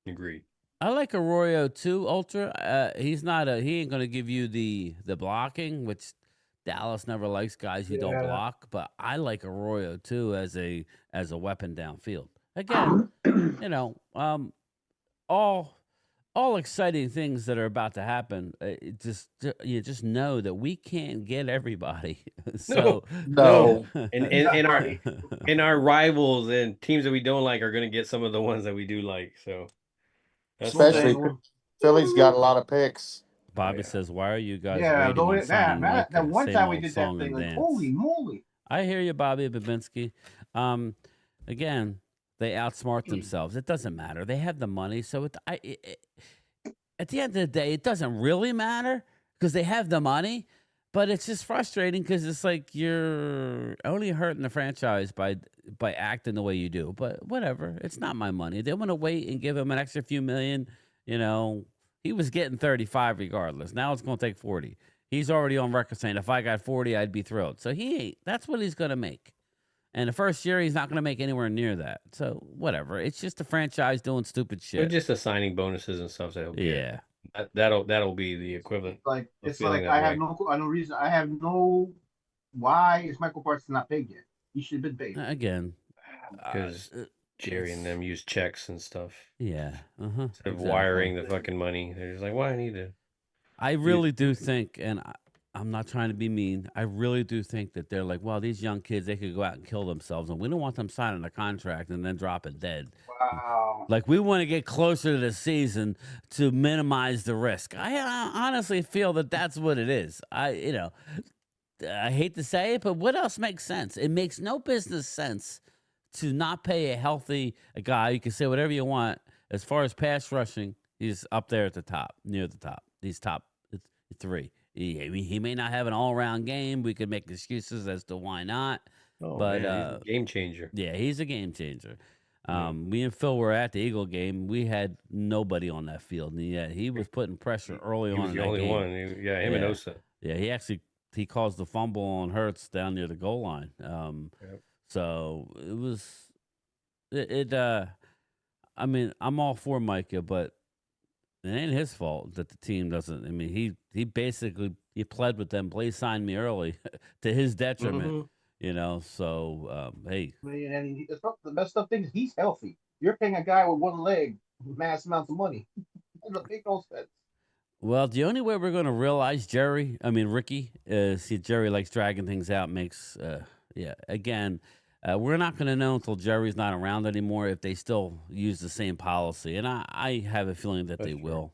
Agreed. I like Arroyo too, Ultra. He ain't gonna give you the blocking, which Dallas never likes guys who don't block. But I like Arroyo too as a weapon downfield. Again, all exciting things that are about to happen. You just know that we can't get everybody. So no. and our rivals and teams that we don't like are gonna get some of the ones that we do like. So. Especially Philly's got a lot of picks. Bobby says, "Why are you guys?" Yeah, that one time we did that thing, like, holy moly! I hear you, Bobby Babinski. Again, they outsmart themselves. It doesn't matter. They have the money, so at the end of the day, it doesn't really matter because they have the money. But it's just frustrating because it's like you're only hurting the franchise by acting the way you do. But whatever, it's not my money. They want to wait and give him an extra few million. He was getting 35 regardless. Now it's going to take 40. He's already on record saying if I got 40, I'd be thrilled. So he ain't. That's what he's going to make. And the first year, he's not going to make anywhere near that. So whatever. It's just the franchise doing stupid shit. They're just assigning bonuses and stuff. Yeah. That'll be the equivalent. It's like I have no reason. I have no. Why is Michael Parsons not paid yet? He should have been paid again. Because Jerry and them use checks and stuff. Yeah. Instead of wiring the fucking money, they're just like, "Why I need to?" I really do think, and I'm not trying to be mean. I really do think that they're like, well, these young kids, they could go out and kill themselves, and we don't want them signing a contract and then drop it dead. Wow. Like, we want to get closer to the season to minimize the risk. I honestly feel that that's what it is. I hate to say it, but what else makes sense? It makes no business sense to not pay a guy. You can say whatever you want. As far as pass rushing, he's up there at the top, near the top. He's top 3. He may not have an all-around game. We could make excuses as to why not. But man, he's a game changer. Yeah, he's a game changer. Me and Phil were at the Eagle game. We had nobody on that field, and yet he was putting pressure early on. He was the only one. Him and Osa. Yeah, he actually he caused the fumble on Hurts down near the goal line. So it was I mean, I'm all for Micah, but it ain't his fault that the team doesn't. I mean, he basically he pled with them. Please sign me early, to his detriment. You know, so hey, And the best stuff thing is he's healthy. You're paying a guy with one leg mass amounts of money. It doesn't make no sense. well, the only way we're going to realize Ricky, is Jerry likes dragging things out. Makes again. We're not going to know until Jerry's not around anymore if they still use the same policy. And I have a feeling that they will.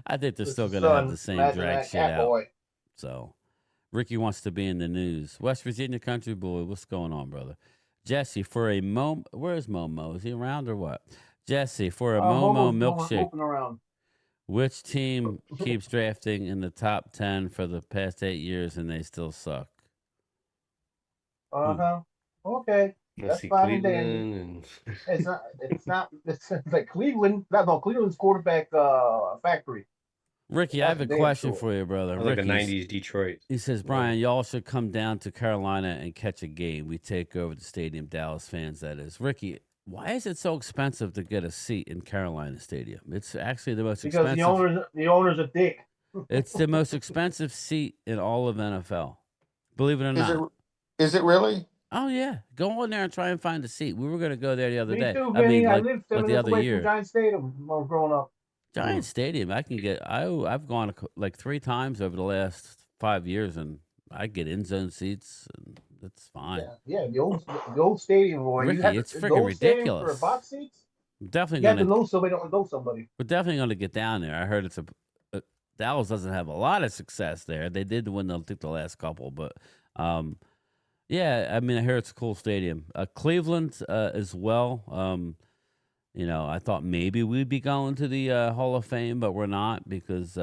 I think they're still going to have the same drag shit out. Boy. So Ricky wants to be in the news. West Virginia country boy, what's going on, brother? Jesse, for a where's Momo? Is he around or what? Jesse, for a Momo milkshake. Which team keeps drafting in the top 10 for the past 8 years and they still suck? Okay. That's fine and dandy. It's like Cleveland. No, Cleveland's quarterback factory. Ricky, I have a question for you, brother. Like a 90s Detroit. He says, Brian, y'all should come down to Carolina and catch a game. We take over the stadium, Dallas fans, that is. Ricky, why is it so expensive to get a seat in Carolina Stadium? It's actually the most expensive. Because the owner's a dick. It's the most expensive seat in all of NFL. Believe it or not. Is it really? Oh, yeah. Go in there and try and find a seat. We were going to go there the other day. Too, Vinny. I lived 7 the minutes other away year. from Giant Stadium when I was growing up. Giant Stadium, I can get. I've gone like 3 times over the last 5 years, and I get in zone seats, and that's fine. Yeah, the old stadium, boy. Ricky, it's freaking ridiculous. For box seats, definitely you have to know somebody. Don't know somebody. We're definitely going to get down there. I heard it's Dallas doesn't have a lot of success there. They did win, I think, the last couple, but yeah, I mean, I hear it's a cool stadium. Cleveland as well. You know, I thought maybe we'd be going to the Hall of Fame, but we're not because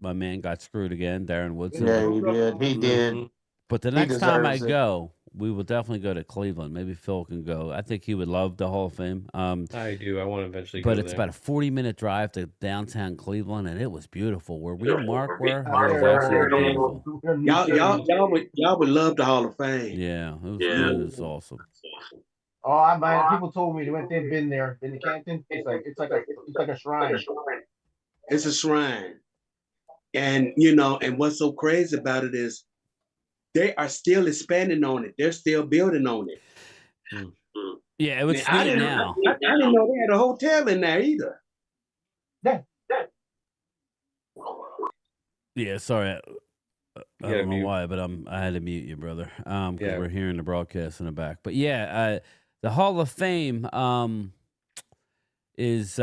my man got screwed again, Darren Woodson. Yeah, he did. He did. But the next time I go, we will definitely go to Cleveland. Maybe Phil can go. I think he would love the Hall of Fame. I do. I want to eventually go But there. it's about a 40-minute drive to downtown Cleveland, and it was beautiful. Where we and Mark were, it was absolutely beautiful. Y'all would love the Hall of Fame. Yeah, it was awesome. Oh, people told me they went there, been there in the Canton. It's like a shrine. It's a shrine, and you know, and what's so crazy about it is they are still expanding on it. They're still building on it. Yeah, it was sweet now. I didn't know they had a hotel in there either. Yeah, sorry. I don't know why, but I had to mute you, brother. Because we're hearing the broadcast in the back. But yeah, the Hall of Fame is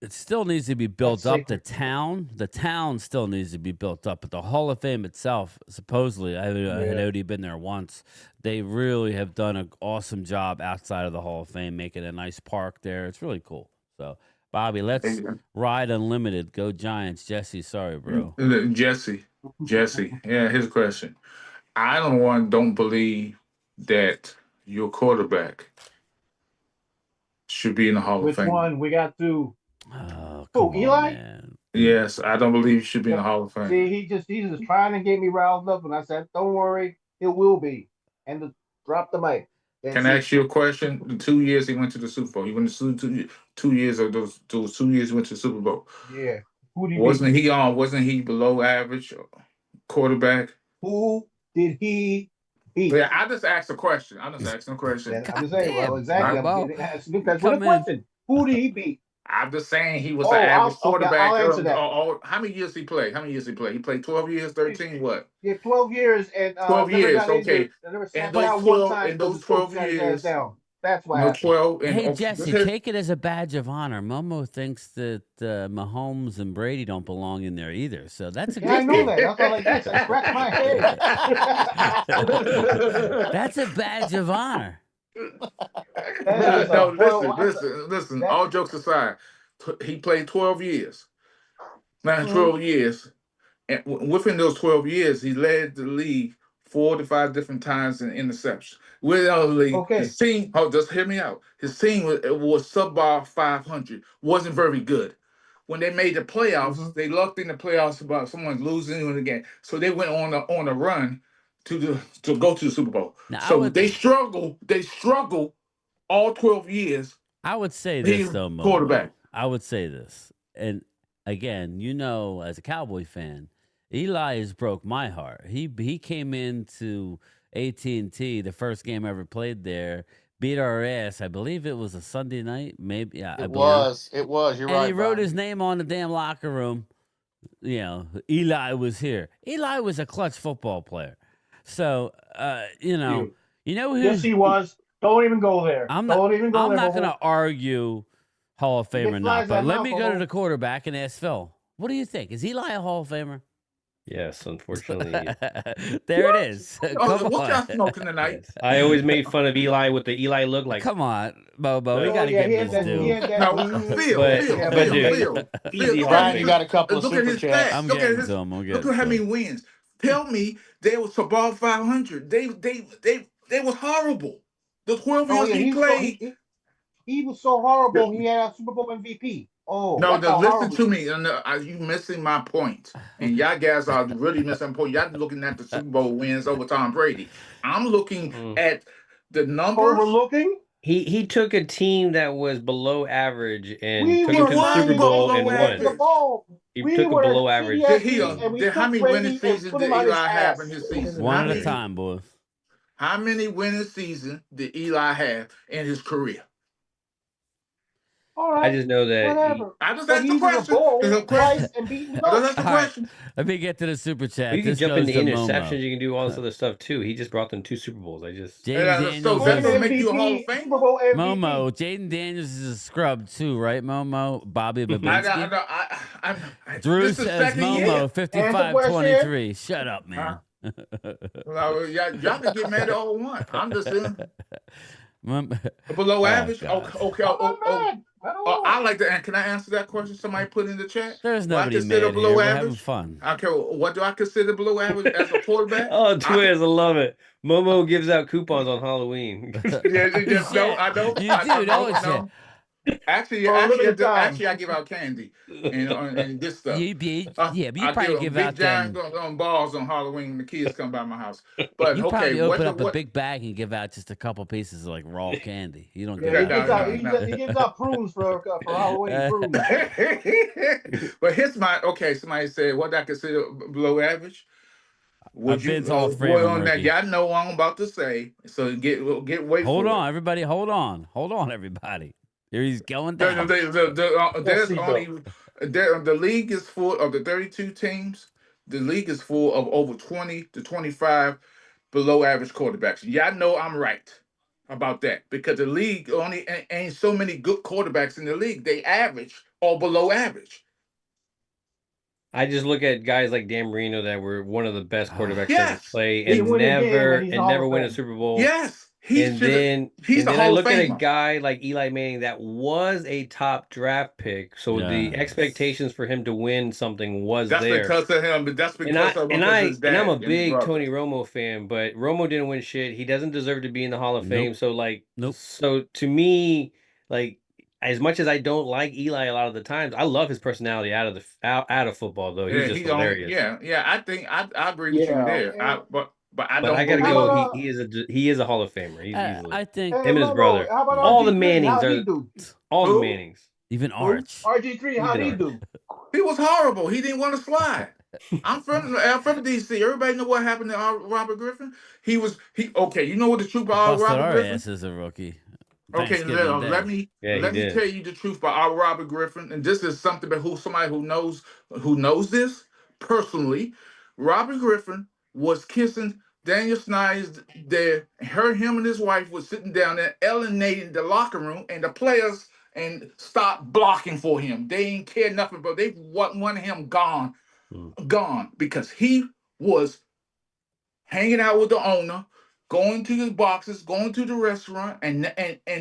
it still needs to be built up. The town still needs to be built up, but the Hall of Fame itself, supposedly, I had already been there once. They really have done an awesome job outside of the Hall of Fame, making a nice park there. It's really cool. So, Bobby, let's ride unlimited. Go Giants. Jesse, sorry, bro. Jesse, yeah, here's a question. I don't believe that your quarterback should be in the Hall of Fame. Which one? We got to. Eli? Man. Yes, I don't believe he should be in the Hall of Fame. See, he's just trying to get me riled up, and I said, "Don't worry, it will be." And drop the mic. Can I ask you a question? The 2 years he went to the Super Bowl. He went to 2 years of those 2 years he went to the Super Bowl. Yeah. Wasn't he below average quarterback? Who did he beat? Yeah, I just asked a question. I'm just asking a question. I'm just saying, well, exactly. That's what the question. Who did he beat? I'm just saying he was an average quarterback. I'll answer that. How many years he played? He played 12 years, 13, what? Yeah, 12 years. And 12 years, okay. And those 12 years. Down. That's why. No 12. Hey, Jesse, take it as a badge of honor. Momo thinks that Mahomes and Brady don't belong in there either. So that's a good I know that. That's all like this. I scratched my head. That's a badge of honor. Listen. All jokes aside, he played 12 years. Now, 12 years. And within those 12 years, he led the league 4 to 5 different times in interceptions. His team, just hear me out. His team was sub-bar 500. Wasn't very good. when they made the playoffs, they lucked in the playoffs about someone losing in the game. So they went on a run to go to the Super Bowl. Now, They struggle all 12 years. I would say being this though, Momo. quarterback. I would say this, and again, as a Cowboy fan, Eli has broke my heart. He came into AT&T the first game I ever played there, beat our ass. I believe it was a Sunday night, maybe. Yeah, It was. You're and right. he wrote Brian. his name on the damn locker room. Eli was here. Eli was a clutch football player. So, you know who? Yes, he was. Don't even go there. I'm Don't even go I'm there. not going to argue Hall of Fame or not, flags but that let mouth, me go to Momo. the quarterback and ask Phil. What do you think? Is Eli a Hall of Famer? Yes, unfortunately. There it is. Come What on. y'all smoking tonight? Yes. I always made fun of Eli with the Eli look. Like, Come on, Bobo. We No, got to yeah, give he this had that- he due. had that- No, But dude, Phil. easy Hall of Brian, you Famer. got a couple of Look at super his chats. stats. I'm Look at getting his. to him. We'll Look get at how to many him. wins. Tell me they was above 500. They was horrible. The 12 Oh years yeah, he played. he was so horrible. He had a Super Bowl MVP. Oh, No, that's how listen horrible. to me. And you missing my point. And y'all guys are really missing my point. Y'all looking at the Super Bowl wins over Tom Brady. I'm looking at the numbers. Overlooking. He took a team that was below average and We took him were to the Super Bowl below and won. average. He We took a were below a average. shitty-ass Did team, and we how took many Brady winning and seasons put did him on his Eli have ass. in his season? One How at a many? time, boys. How many winning seasons did Eli have in his career? All right, I just know that whatever. I just But asked the he's in a question. bowl There's a twice question. and beating the I just goat. asked the All right, question. let me get to the super chat. you can This jump goes into to interceptions. Momo. You can do all this other stuff too. He just brought them 2 Super Bowls. Jaden So Daniels. that's gonna And make you a Hall of MVP, Famer? Super Bowl MVP. Momo, Jaden Daniels is a scrub too, right, Momo? Bobby Babinski. Drew This is says second year. Momo, 55-23. Shut up, man. Well, y'all can get mad at all one. I'm just saying. Below Oh, average? gosh. Okay. I like that. And can I answer that question somebody put in the chat? There's Do I nobody consider mad below here. We're average? having fun. Okay, what do I consider below average as a quarterback? Oh, Twiz, I love it. Momo gives out coupons on Halloween. No, I don't. You do, don't you? Actually, I give out candy and this stuff. You probably give big out giant them. balls on Halloween when the kids come by my house. But You okay, probably open up a big bag and give out just a couple pieces of like raw candy. You don't give He gives out prunes for Halloween. Prunes. But here's somebody said, what I consider below average? Would you boy on that? Y'all know what I'm about to say. So get wait. Hold on, everybody. Hold on, everybody. Here he's going down. There's only the league is full of the 32 teams. The league is full of over 20 to 25 below average quarterbacks. Y'all know I'm right about that because the league only ain't so many good quarterbacks in the league. They average or below average. I just look at guys like Dan Marino that were one of the best quarterbacks ever play and never win a Super Bowl. Yes. And then I look at a guy like Eli Manning that was a top draft pick. So the expectations for him to win something was that's there. Because of him, but that's because of his dad. And I'm a big Tony Romo fan, but Romo didn't win shit. He doesn't deserve to be in the Hall of Fame. So so to me, like, as much as I don't like Eli a lot of the times, I love his personality out of football though. He's just hilarious. I think I agree with you there. But I gotta go. He is a Hall of Famer. He's easily. I think him and his brother. All the Mannings all the Mannings. Even Arch. RG3, how'd he do? He was horrible. He didn't want to slide. I'm from DC. Everybody know what happened to Robert Griffin. Okay. You know what the truth about Robert Griffin? Ass as a rookie. Okay, let me tell you the truth about Robert Griffin, and this is something that somebody who knows this personally. Robert Griffin was kissing Daniel Snyder's there. Him and his wife was sitting down there, alienating the locker room, and the players and stopped blocking for him. They ain't care nothing, but they wanted him gone because he was hanging out with the owner, going to the boxes, going to the restaurant, and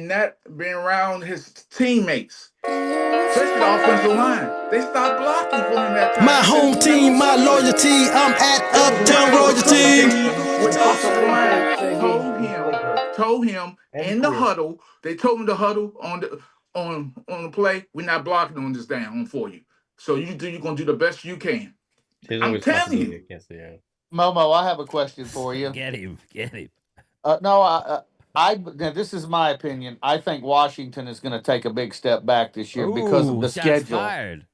not being around his teammates. Especially the offensive line. They stopped blocking for him that time. My home team, my loyalty, I'm at Uptown Royalty. When the offensive line told him in the huddle, they told him to huddle on the play, we're not blocking on this down for you. So you're going to do the best you can. There's I'm always telling possibility you. against it. Momo, I have a question for you. Get him. No, now this is my opinion. I think Washington is going to take a big step back this year because of Ooh, the shots schedule. fired.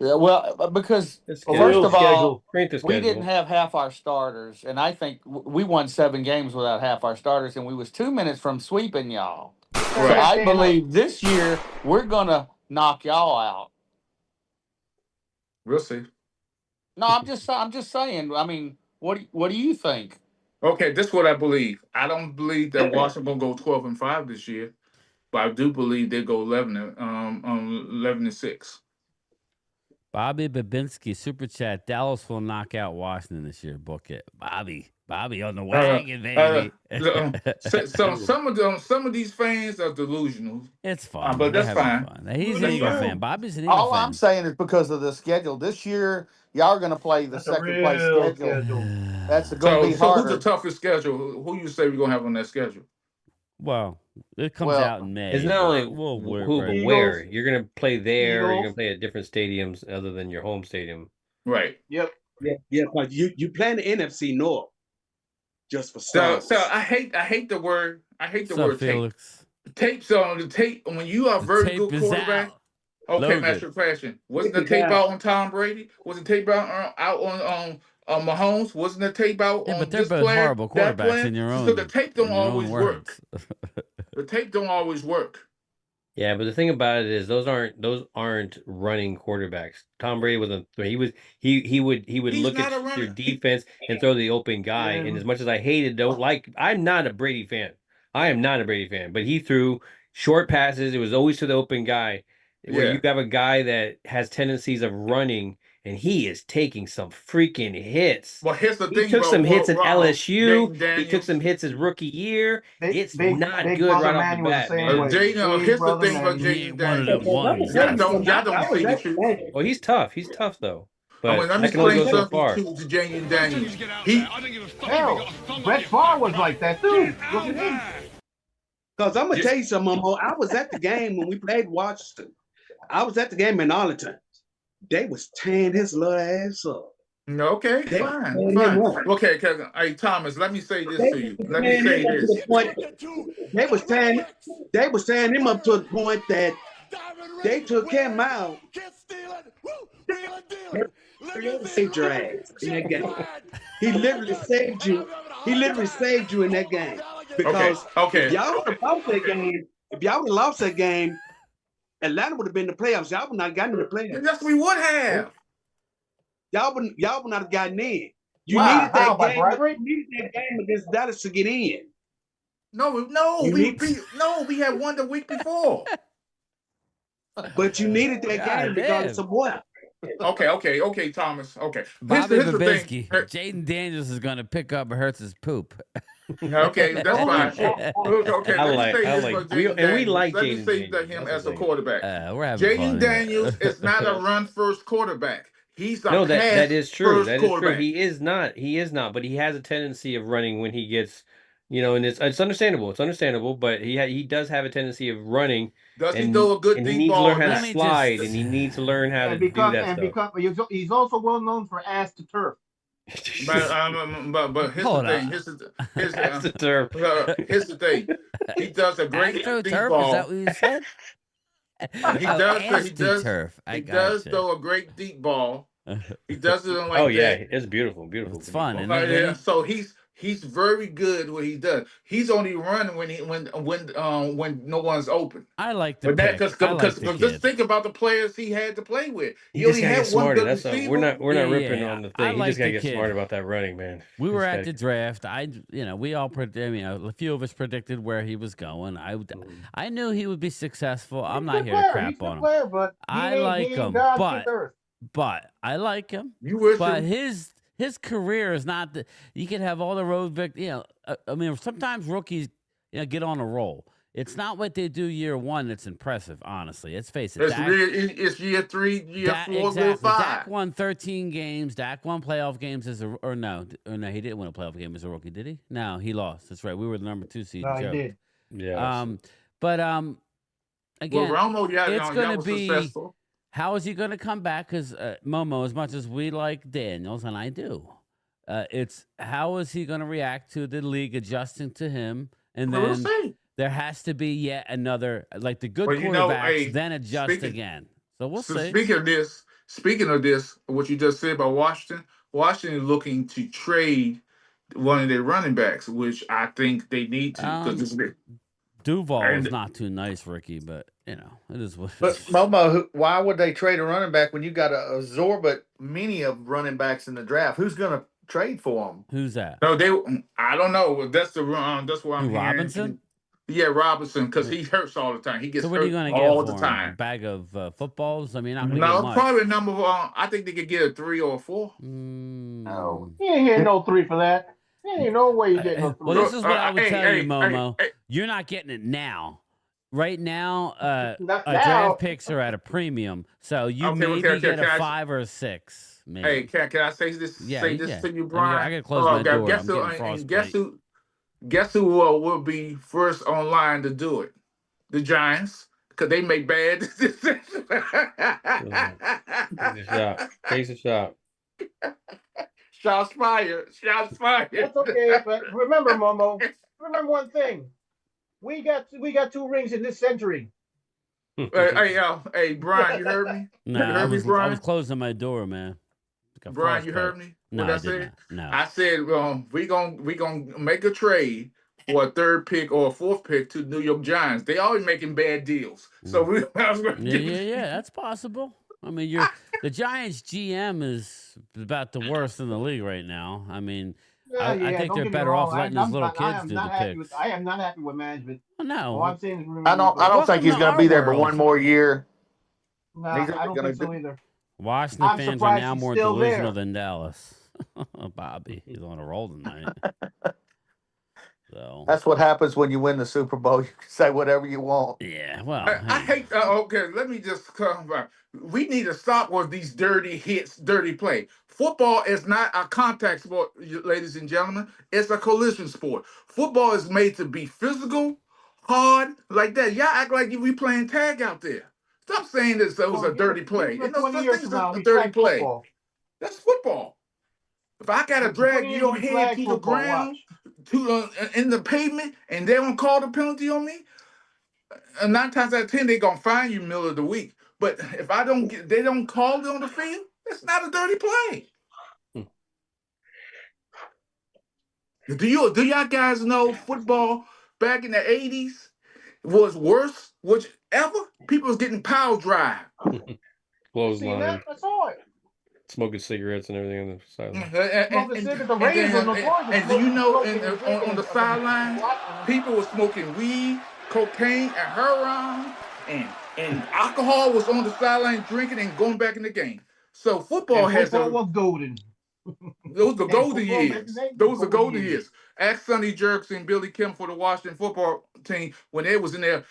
Yeah, well, because The first of all, Strength of we schedule. didn't have half our starters, and I think we won 7 games without half our starters, and we was 2 minutes from sweeping y'all. So Right. I believe this year we're gonna knock y'all out. We'll see. No, I'm just saying. I mean, what do you think? Okay, this is what I believe. I don't believe that Washington gonna go 12-5 this year, but I do believe they go 11-6. Bobby Babinski, super chat. Dallas will knock out Washington this year. Book it, Bobby on the wagon, baby. So some of these fans are delusional. It's fun, but They're that's having fine. fun. He's an That's Eagle fine. fan. Bobby's an Eagle All fan. I'm saying is because of the schedule this year, y'all are gonna play the That's a second place real schedule. That's gonna be So who's harder. the toughest schedule? Who you say we're gonna have on that schedule? Well, it comes Well, out in May. It's not only We'll work who, right. but Eagles. where. You're going to play there, or you're going Eagles. to play at different stadiums other than your home stadium. Right. Yep. Yeah, but you playing the NFC North just for So stars. I hate the word. I hate the What's up, word tape. Felix? Tape's on the tape when you are a The very tape good is quarterback. out. Okay, Loaded. master question. Wasn't the tape out on Tom Brady? Wasn't the tape out on Mahomes? Wasn't the tape out Yeah, on but they're this both player, horrible that quarterbacks player? in your So own. the tape don't in your own always work. words. The tape don't always work. Yeah, but the thing about it is those aren't running quarterbacks. Tom Brady wasn't. He would He's look not a at your runner. defense and throw the open guy. And as much as I don't like, I'm not a Brady fan. I am not a Brady fan. But he threw short passes. It was always to the open guy. Where Yeah. you have a guy that has tendencies of running, and he is taking some freaking hits. Well, here's the He thing took about some hits at Jaden LSU. He Daniels. took some hits his rookie year. It's not Big good brother right off Manny the was the bat, same man. way. Jaden, Big here's the brother thing about Manny. He ain't Jaden one of them Daniels. ones. Y'all don't see the truth. Well, he's tough. He's tough though. But I mean, let me that can only explain go so far. something to Jaden Daniels. Hell, Brett Favre was like that too. Look at him. Because I'm gonna tell you something, Momo. I was at the game when we played Washington. I was at the game in Arlington. They was tearing his little ass up. Okay, They fine. tearing him up. Okay, hey Thomas, let me say this They to you. was Let me tearing say him up to this. the point. They was tearing him up to the point that they took him out. He saved your ass in that game. He literally saved you. He literally saved you in that game. Because if y'all would have lost that game, Atlanta would have been in the playoffs. Y'all would not have gotten in the playoffs. Yes, we would have. Y'all would not have gotten in. You Wow, needed that how, by game. bribery? You needed that game against Dallas to get in. We had won the week before. But you needed that game regardless of what. Okay, Thomas. Okay. Bobby Here's the thing. Babinski. Jaden Daniels is going to pick up Hurts's poop. Okay, that's fine. Okay, I let me like- say I this like- about we- Jaden and we Daniels. like Let me Jaden say Daniels. him That's as the a thing. quarterback. We're having fun Jaden here. Daniels is not a run first quarterback. He's a No, pass that is true. first That is true. quarterback. He is not. But he has a tendency of running when he gets, and it's understandable. It's understandable, but he does have a tendency of running. Does he throw a good and deep he needs to ball? learn how Let to me slide, just- and he needs to learn how to And do because that stuff. he's also well known for ass to turf. But here's Hold the thing. on. That's the term. Here's the thing. He does a great deep AstroTurf? ball. Is that what you said? He does Turf. He does throw a great deep ball. He does it like Oh yeah, that. it's beautiful. It's fun, isn't Yeah, it? so he's very good what he does. He's only running when no one's open. I like the But that pick. because I like the just kid. think about the players he had to play with. He He just only gotta had get one smarter. good That's receiver. we're not Yeah, ripping on the I thing. He like just gotta the get kid. smart about that running, man. We He were just at gotta the draft. We all a few of us predicted where he was going. I knew he would be successful. I'm not here to crap on him. Player, but I like him, but I like him. You wish But him. his career is not the. You can have all the road I mean, sometimes rookies get on a roll. It's not what they do year one that's impressive. Honestly, let's face it. It's year 3, year 4, year Exactly. 5. Dak won 13 games. Dak won playoff games no, he didn't win a playoff game as a rookie, did he? No, he lost. That's right. We were the number 2 seed. No, he did. Yeah. But again, Romo, it's going to be successful. How is he going to come back? Because Momo, as much as we like Daniels, and I do, it's how is he going to react to the league adjusting to him? And We'll then see. there has to be yet another, like the good Well, quarterbacks, then adjust speaking, again. So we'll so see. speaking of this, what you just said about Washington looking to trade one of their running backs, which I think they need to because Duval is not too nice, Ricky, but it is what. But Momo, why would they trade a running back when you got a exorbitant many of running backs in the draft? Who's going to trade for them? Who's that? No, I don't know. That's what I'm hearing. Robinson? Yeah, Robinson, because he hurts all the time. He gets So what are you hurt going to get all for the him? time. A bag of footballs? I mean, not going to No, get much. probably a number. I think they could get a 3 or a 4. No, he ain't getting no 3 for that. There ain't no way you getting no 3. Well, this is what I would tell you, Momo. You're not getting it now. Right now, draft picks are at a premium, so you maybe get a 5 or a 6. Maybe. Hey, can I say this? Yeah, say this to you, Brian? I gotta close my door. Guess who will be first online to do it? The Giants, because they make bad decisions. Take a shot. Shots fired. Shots fired. That's okay, but remember, Momo. Remember one thing. We got 2 rings in this century. Hey, Brian, you heard me? No, you heard me, Brian? I was closing my door, man. Brian, you heard me? No, what I said? No. I said we gonna make a trade for a 3rd pick or a 4th pick to the New York Giants. They always making bad deals, so we. That's possible. I mean, the Giants GM is about the worst in the league right now. I mean. I think they're better off letting those little kids do the picks. I am not happy with management. No, all I'm saying is I don't think he's going to be there for one more year. No, I don't think so either. Washington fans are now more delusional than Dallas. Bobby, he's on a roll tonight. So that's what happens when you win the Super Bowl. You can say whatever you want. Yeah, well, I hate. Okay, let me just clarify. We need to stop with these dirty hits, dirty play. Football is not a contact sport, ladies and gentlemen. It's a collision sport. Football is made to be physical, hard, like that. Y'all act like we playing tag out there. Stop saying this was a dirty play. You know, such things as a dirty play. That's football. If I gotta drag your head to the ground, in the pavement, and they don't call the penalty on me, 9 times out of 10 they gonna fine you middle of the week. But if they don't call it on the field, it's not a dirty play. Do y'all guys know football back in the 80s was worse? Whichever people was getting power drive. Clothesline. I saw it. Smoking cigarettes and everything on the sideline. And do you know on the sidelines, people were smoking weed, cocaine, and heroin, and alcohol was on the sideline drinking and going back in the game. So football was golden. Those are golden years. Those are golden years. Ask Sonny Jerks and Billy Kim for the Washington football team when they was in there.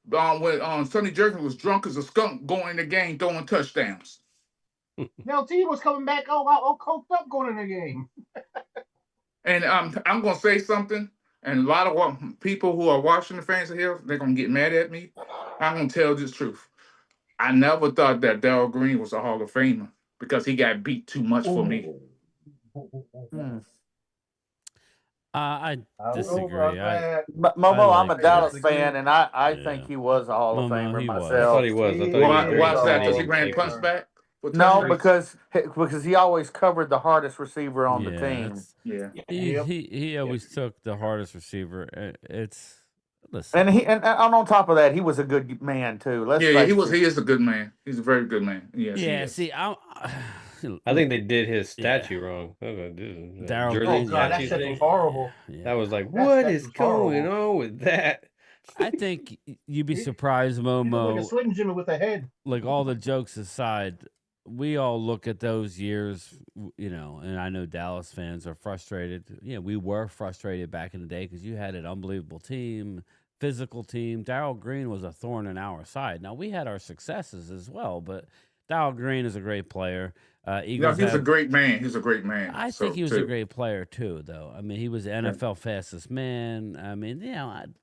When Sonny Jerks was drunk as a skunk going in the game throwing touchdowns. Now T was coming back all coked up going in the game. And I'm gonna say something, and a lot of people who are Washington fans here, they're gonna get mad at me. I'm gonna tell this truth. I never thought that Darrell Green was a Hall of Famer because he got beat too much for me. I disagree. Momo, I'm a Dallas fan, and I think he was a Hall of Famer myself. I thought he was. Why's that? Does he ran punch back? No, because he always covered the hardest receiver on the team. He always took the hardest receiver. Listen. And on top of that, he was a good man too. He is a good man. He's a very good man. Yes. Yeah. See, I think they did his statue wrong. Darryl. Oh God, that shit was horrible. Yeah. That was like, what is going on with that? I think you'd be surprised, Momo. Like a Swing Jimmy with a head. Like all the jokes aside, we all look at those years, and I know Dallas fans are frustrated. Yeah, we were frustrated back in the day because you had an unbelievable team, physical team. Darrell Green was a thorn in our side. Now, we had our successes as well, but Darrell Green is a great player. Eagles he's a have. great man. He's a great man. I think he was a great player too, though. I mean, he was NFL fastest man. I mean,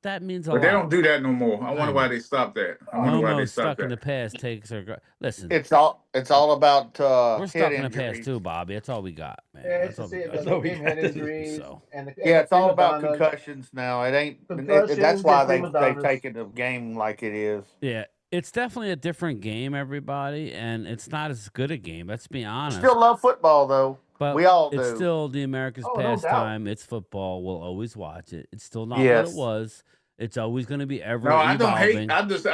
that means a But lot. they don't do that no more. I wonder why they stopped that. I wonder why they Momo's stopped stuck in the that. past. Takes are listen. It's all about We're head stuck in the injuries. past too, Bobby. That's all we got, man. Yeah, That's all we got. the game head injuries So and the It's all about prima donnas. concussions now. It ain't. Concussions That's why and prima they've donnas. taken the game like it is. yeah, it's definitely a different game, everybody, and it's not as good a game. Let's be honest. Still love football though. But we all do. It's still the America's Oh, no pastime. doubt. It's football. We'll always watch it. It's still not Yes. what it was. It's always going to be ever No, evolving. I don't hate. I just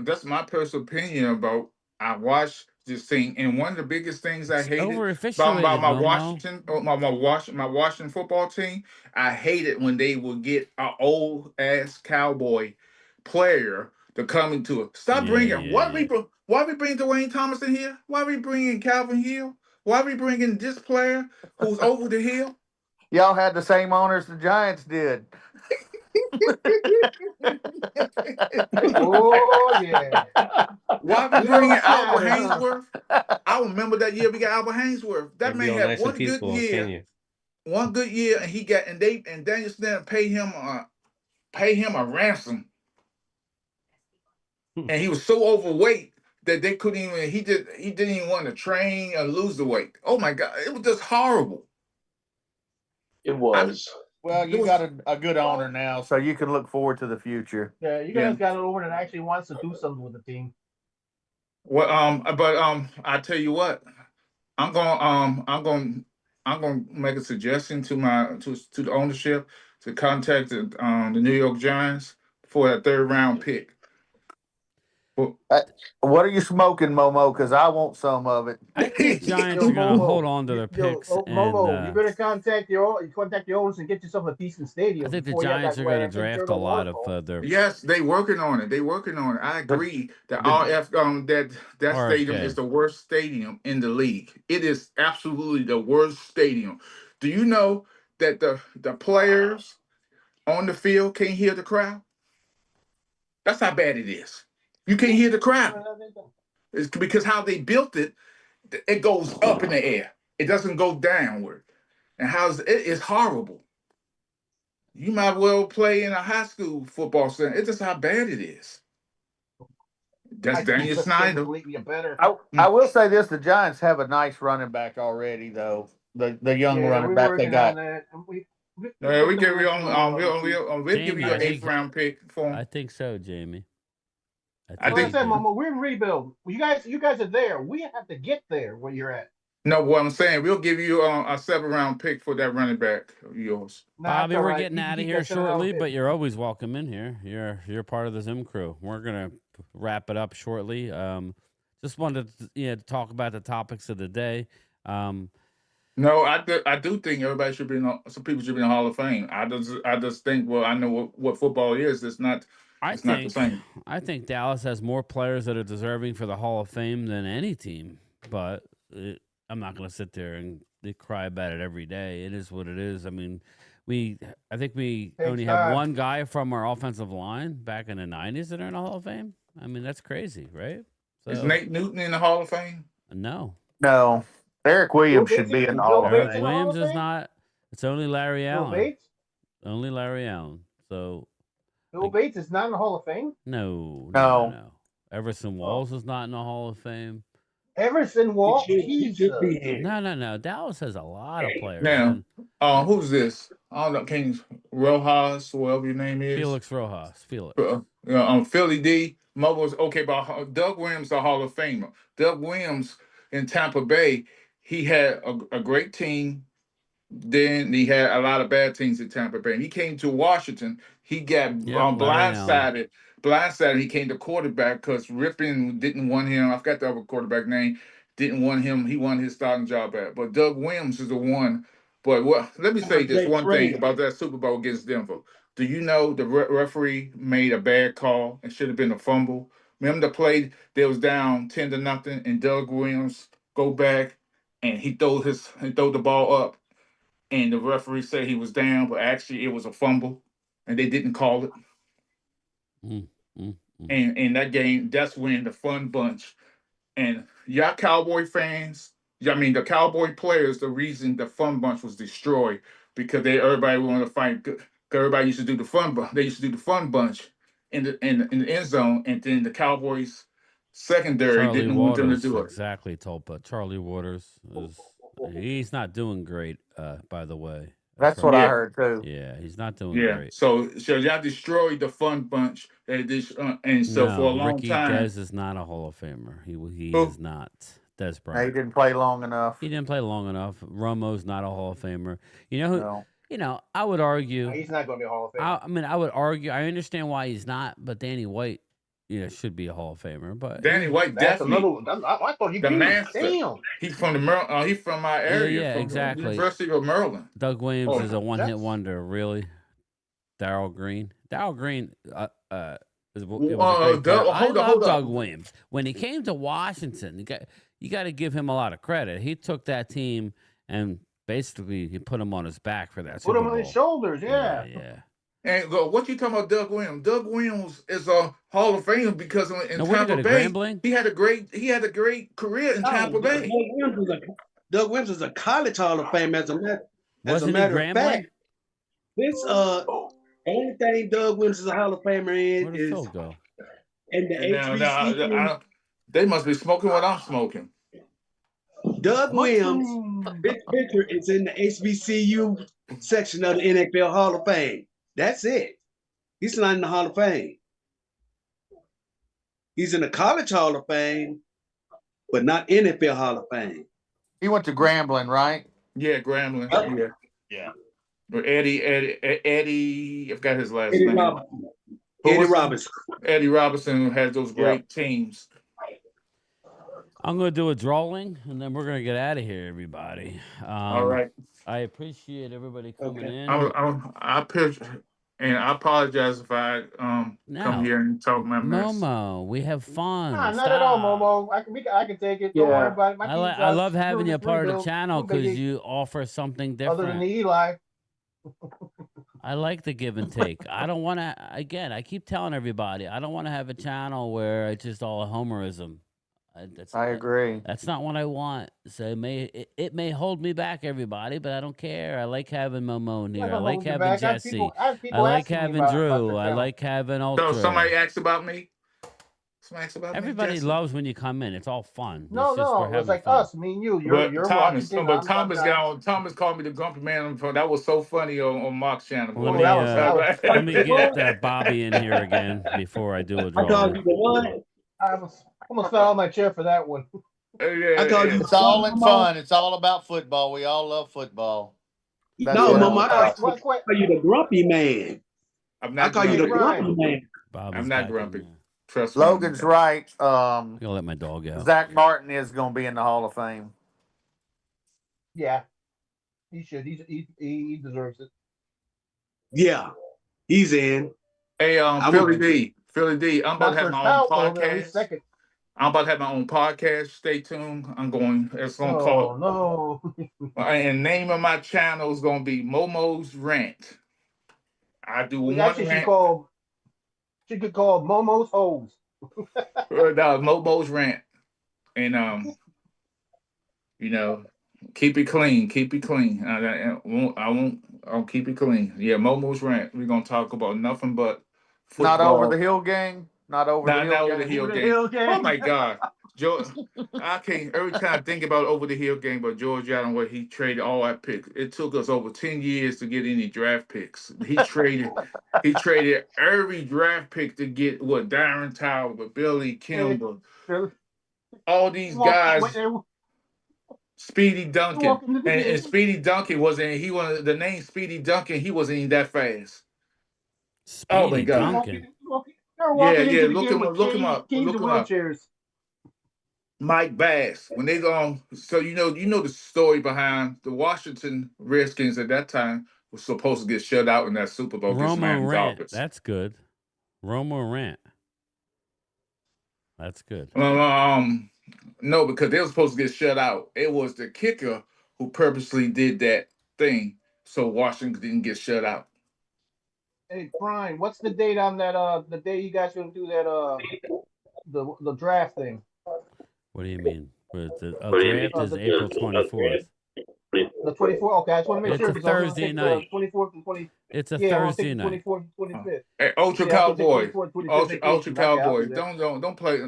that's my personal opinion about. I watched this thing, and one of the biggest things I hated about my Washington, my Washington football team. I hated when they would get an old ass Cowboy player to come into it. Stop bringing. Why we bring Dwayne Thomas in here? Why we bringing Calvin Hill? Why we bringing this player who's over the hill? Y'all had the same owners the Giants did. Oh yeah. Why we bringing Albert Hainsworth? I remember that year we got Albert Hainsworth. That man had nice one and peaceful, good year. can you? One good year, and he got and Daniel Snyder paid him a ransom, and he was so overweight that they couldn't even. He didn't even want to train or lose the weight. Oh my God, it was just horrible. It was. Well, you got a good owner now, so you can look forward to the future. Yeah, you guys got an owner that actually wants to do something with the team. Well, I tell you what, I'm gonna make a suggestion to the ownership to contact the New York Giants for that 3rd round pick. What are you smoking, Momo? Because I want some of it. I think Giants are going to hold on to their picks. Momo, you better contact your owners and get yourself a decent stadium. I think the Giants are going to draft a lot of their. Yes, they working on it. I agree that that stadium is the worst stadium in the league. It is absolutely the worst stadium. Do you know that the players on the field can't hear the crowd? That's how bad it is. You can't hear the crowd. It's because how they built it, it goes up in the air. It doesn't go downward. And it's horrible. You might well play in a high school football center. It's just how bad it is. That's Daniel Snyder. I will say this: the Giants have a nice running back already, though. The young running back they got. We'll give you an 8th round pick for him. I think so, Jamie. I think Momo, we're in rebuild. You guys are there. We have to get there where you're at. No, what I'm saying, we'll give you a 7th round pick for that running back of yours. Bobby, we're getting out of here shortly, but you're always welcome in here. You're part of the Zim crew. We're gonna wrap it up shortly. Just wanted to talk about the topics of the day. No, I do think everybody should be some people should be in the Hall of Fame. I just think, well, I know what football is. It's not the same. I think Dallas has more players that are deserving for the Hall of Fame than any team, but I'm not going to sit there and cry about it every day. It is what it is. I mean, I think we only have one guy from our offensive line back in the 90s that are in the Hall of Fame. I mean, that's crazy, right? So, is Nate Newton in the Hall of Fame? No. Eric Williams should be in the Hall of Fame. Eric Williams is not. It's only Larry Allen. Bates? Only Larry Allen. So Bill Bates is not in the Hall of Fame? No. Everson Walls is not in the Hall of Fame. Everson Walls? No. Dallas has a lot of players. Now, who's this? I don't know. King Rojas, whatever your name is. Felix Rojas. Philly D. Mobile's okay, but Doug Williams, the Hall of Famer. Doug Williams in Tampa Bay, he had a great team. Then he had a lot of bad teams in Tampa Bay. He came to Washington. He got blindsided. He came to quarterback because Rippon didn't want him. I forgot the other quarterback name. Didn't want him. He won his starting job back. But Doug Williams is the one. But let me say this one thing about that Super Bowl against Denver. Do you know the referee made a bad call and should have been a fumble? Remember the play they was down 10-0, and Doug Williams go back and he throw the ball up, and the referee said he was down, but actually it was a fumble, and they didn't call it. And in that game, that's when the fun bunch. And y'all Cowboy fans, I mean, the Cowboy players, the reason the Fun Bunch was destroyed because everybody wanted to fight. Everybody used to do the Fun Bunch. They used to do the Fun Bunch in the end zone, and then the Cowboys secondary Charlie didn't want them to Waters, do it. exactly, Tulpa. Charlie Waters he's not doing great, by the way. That's what I heard too. Yeah, he's not doing great. So y'all destroyed the Fun Bunch, and so for a long Ricky time, Dez is not a Hall of Famer. He is not. Des Bryant. He didn't play long enough. He didn't play long enough. Romo's not a Hall of Famer. You know who? No. You know, I would argue he's not going to be a Hall of Famer. I mean, I would argue. I understand why he's not, but Danny White, should be a Hall of Famer. But Danny White definitely. I thought he the master. Damn. He's from he's from my area. Yeah, from exactly. The University of Maryland. Doug Williams is a one-hit wonder. Really, Darryl Green. Darryl Green. I love Doug Williams. When he came to Washington, you got to give him a lot of credit. He took that team and basically he put him on his back for that. Put him on his shoulders, yeah. And what you talking about, Doug Williams? Doug Williams is a Hall of Fame because in Tampa Bay, he had a great career in Tampa Bay. Doug Williams is a college Hall of Fame as a matter of fact. This only thing Doug Williams is a Hall of Famer in is in the HBCU. They must be smoking what I'm smoking. Doug Williams, his picture is in the HBCU section of the NFL Hall of Fame. That's it. He's not in the Hall of Fame. He's in the College Hall of Fame, but not NFL Hall of Fame. He went to Grambling, right? Yeah, Grambling. Yeah. But Eddie, I forgot his last name. Eddie Robinson has those great teams. I'm going to do a drawing, and then we're going to get out of here, everybody. All right. I appreciate everybody coming in. And I apologize if I come here and talk my mess. Momo, we have fun. Nah, not at all, Momo. I can take it. Don't worry about it. I love having you a part of the channel because you offer something different. Other than the Eli. I like the give and take. I don't want to, again, I keep telling everybody, I don't want to have a channel where it's just all a homerism. I agree. That's not what I want. So it may hold me back, everybody, but I don't care. I like having Momo in here. I like having Jesse. I like having Drew. I like having Ultra. So somebody asked about me. Everybody loves when you come in. It's all fun. No, it's like fun. Us, me and you. You're Thomas. But Thomas called me the grumpy man on the phone. That was so funny on Mark's channel. Let me get Bobby in here again before I do a drawing. I'm gonna fell out my chair for that one. It's all in fun. It's all about football. We all love football. Mama, I call you the grumpy man. I call you the grumpy man. I'm not grumpy. Trust me. Logan's right. I'm gonna let my dog out. Zach Martin is gonna be in the Hall of Fame. Yeah, he should. He deserves it. Yeah, he's in. Hey, Philly D, I'm about to have my own podcast. I'm about to have my own podcast. Stay tuned. It's going to call. No. And name of my channel is going to be Momo's Rant. I do one rant. She could call Momo's Hose. No, Momo's Rant. And, keep it clean. Keep it clean. I'll keep it clean. Yeah, Momo's Rant. We're going to talk about nothing but football. Not over the hill gang. Not over the hill game. Oh my God, George! I can't. Every time I think about over the hill game, but George Allen, where he traded all our picks. It took us over 10 years to get any draft picks. He traded every draft pick to get Darren Tyler, Billy Kimball, all these guys. Speedy Duncan and Speedy Duncan the name Speedy Duncan. He wasn't even that fast. Oh my God. Duncan. Yeah. Look him up. Mike Bass. When they go, so you know the story behind the Washington Redskins at that time was supposed to get shut out in that Super Bowl. Romo Rant. That's good. Romo Rant. That's good. No, because they were supposed to get shut out. It was the kicker who purposely did that thing so Washington didn't get shut out. Hey, Brian, what's the date on that? The day you guys gonna do that? The draft thing. What do you mean? But the draft is April 24th. The 24th. Okay, I just want to make It's sure a because I was Thursday going to night. take the 24th and 20. It's a Yeah, I want to Thursday take the night. 24th and 25th. Hey, Ultra Yeah, I was gonna Cowboy, take 24th and 25th Ultra vacation. Okay, I'll Cowboy, do that.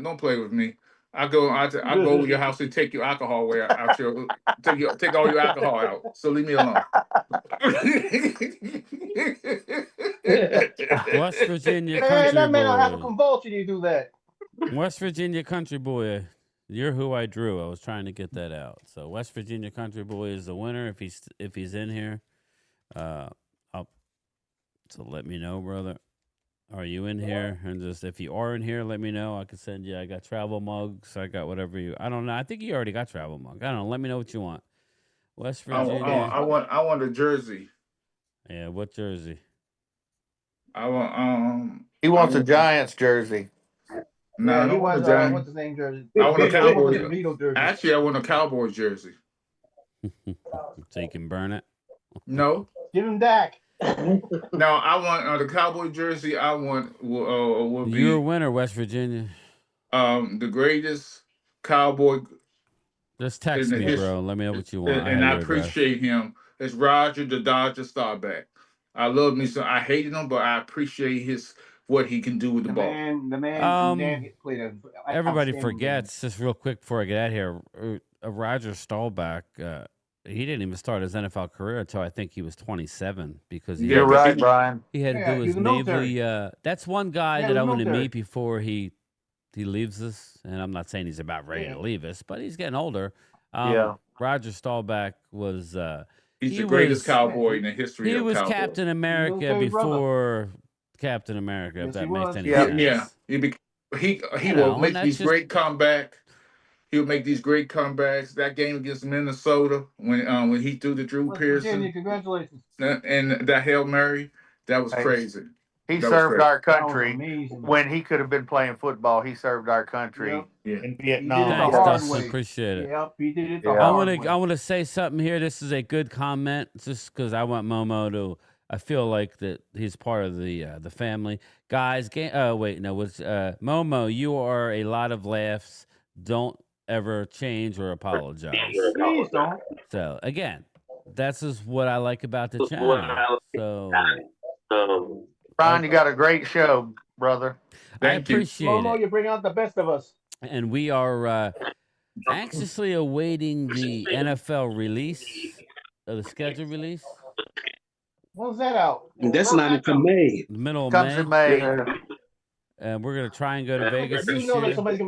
don't play with me. I go over your house and take your alcohol away out your take all your alcohol out. So leave me alone. West Virginia Man, country that man, I'll have a boy. convulsion. You do that. West Virginia country boy. You're who I drew. I was trying to get that out. So West Virginia country boy is the winner if he's in here. So let me know, brother. Are you in here? And just if you are in here, let me know. I can send you. I got travel mugs. I got whatever you. I don't know. I think you already got travel mug. I don't know. Let me know what you want. West Virginia. I want a jersey. Yeah, what jersey? I want He wants a Giants jersey. No, Yeah, I he don't want was a Giants. what's his name jersey? I want a Cowboys. jersey. Actually, I want a Cowboys jersey. So you can burn it. No. Give him Dak. No, I want the Cowboy jersey. I want will be You're a winner, West Virginia. The greatest Cowboy. Just text me, bro. Let me know what you want. And I appreciate him. It's Roger the Dodger Starback. I love me so. I hated him, but I appreciate what he can do with the ball. The man played a. Everybody forgets, just real quick before I get out here, Roger Staubach, he didn't even start his NFL career until I think he was 27 because you're right, Brian. He had to do his Navy. That's one guy that I want to meet before he leaves us. And I'm not saying he's about ready to leave us, but he's getting older. Roger Staubach was. He's the greatest cowboy in the history of He was Cowboys. Captain America before Captain America. If that makes any sense. Yeah. He will make these great comebacks. He'll make these great comebacks. That game against Minnesota when he threw the Drew Pearson. Virginia, congratulations. And that Hail Mary, that was crazy. He served our country when he could have been playing football. He served our country in Vietnam. Thanks, Dustin. Appreciate it. Yep, he did it the hard way. I want to say something here. This is a good comment, just because I want Momo to. I feel like that he's part of the family, guys. Momo, you are a lot of laughs. Don't ever change or apologize. Please don't. So again, that's just what I like about the channel. So, Brian, you got a great show, brother. I appreciate Momo, it. you bring out the best of us. And we are anxiously awaiting the NFL release, the schedule release. When's that out? That's not until May. The middle of Comes May. in May. And we're gonna try and go to Vegas this You know that year. somebody's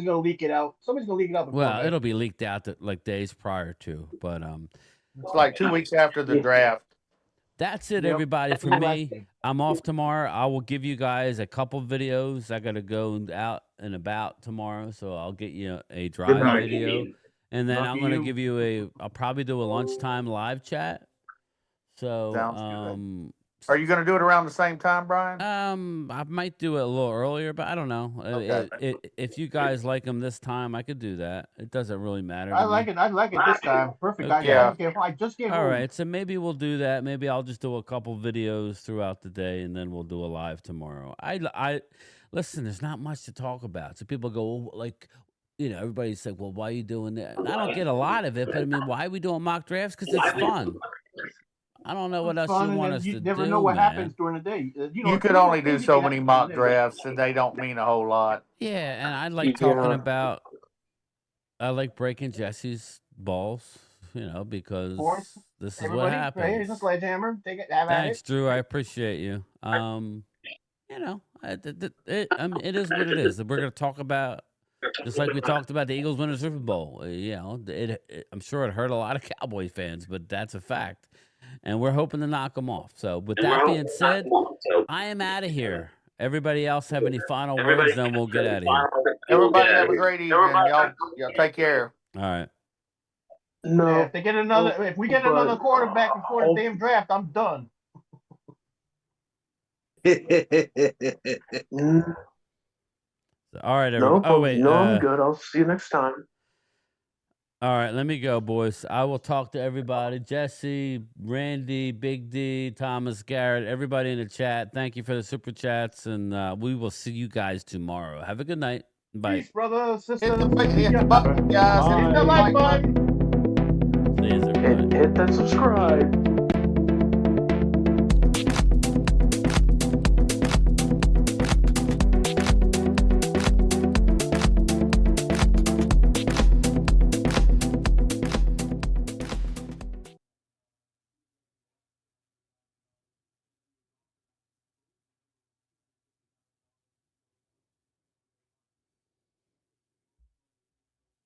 gonna leak it out. Somebody's gonna leak it out. Well, it'll be leaked out like days prior to, but it's like 2 weeks after the draft. That's it, everybody. For me, I'm off tomorrow. I will give you guys a couple videos. I gotta go out and about tomorrow, so I'll get you a drive video, and then I'm gonna give you I'll probably do a lunchtime live chat. So, are you going to do it around the same time, Brian? I might do it a little earlier, but I don't know. Okay. If you guys like them this time, I could do that. It doesn't really matter. I like it. I like it this time. Perfect. Okay. I just came home. All right, so maybe we'll do that. Maybe I'll just do a couple videos throughout the day, and then we'll do a live tomorrow. I listen. There's not much to talk about. So people go like, everybody's like, well, why are you doing that? And I don't get a lot of it, but I mean, why are we doing mock drafts? Because it's fun. I don't know what else you want us to do. You never know what happens during the day. You could only do so many mock drafts, and they don't mean a whole lot. Yeah, and I like talking about. I like breaking Jesse's balls, because this is what happens. Here's a sledgehammer. Take it. Thanks, Drew. I appreciate you. It is what it is. We're gonna talk about. Just like we talked about the Eagles winning the Super Bowl, I'm sure it hurt a lot of Cowboy fans, but that's a fact. And we're hoping to knock them off. So with that being said, I am out of here. Everybody else have any final words? Then we'll get out of here. Everybody have a great evening. Y'all take care. All right. No. Yeah, if we get another quarterback before the damn draft, I'm done. All right, everybody. I'm good. I'll see you next time. All right, let me go, boys. I will talk to everybody. Jesse, Randy, Big D, Thomas, Garrett, everybody in the chat. Thank you for the super chats, and we will see you guys tomorrow. Have a good night. Bye. Peace, brother, sister. Hit the button, guys. Hit the like button. See you, everybody. Hit that subscribe.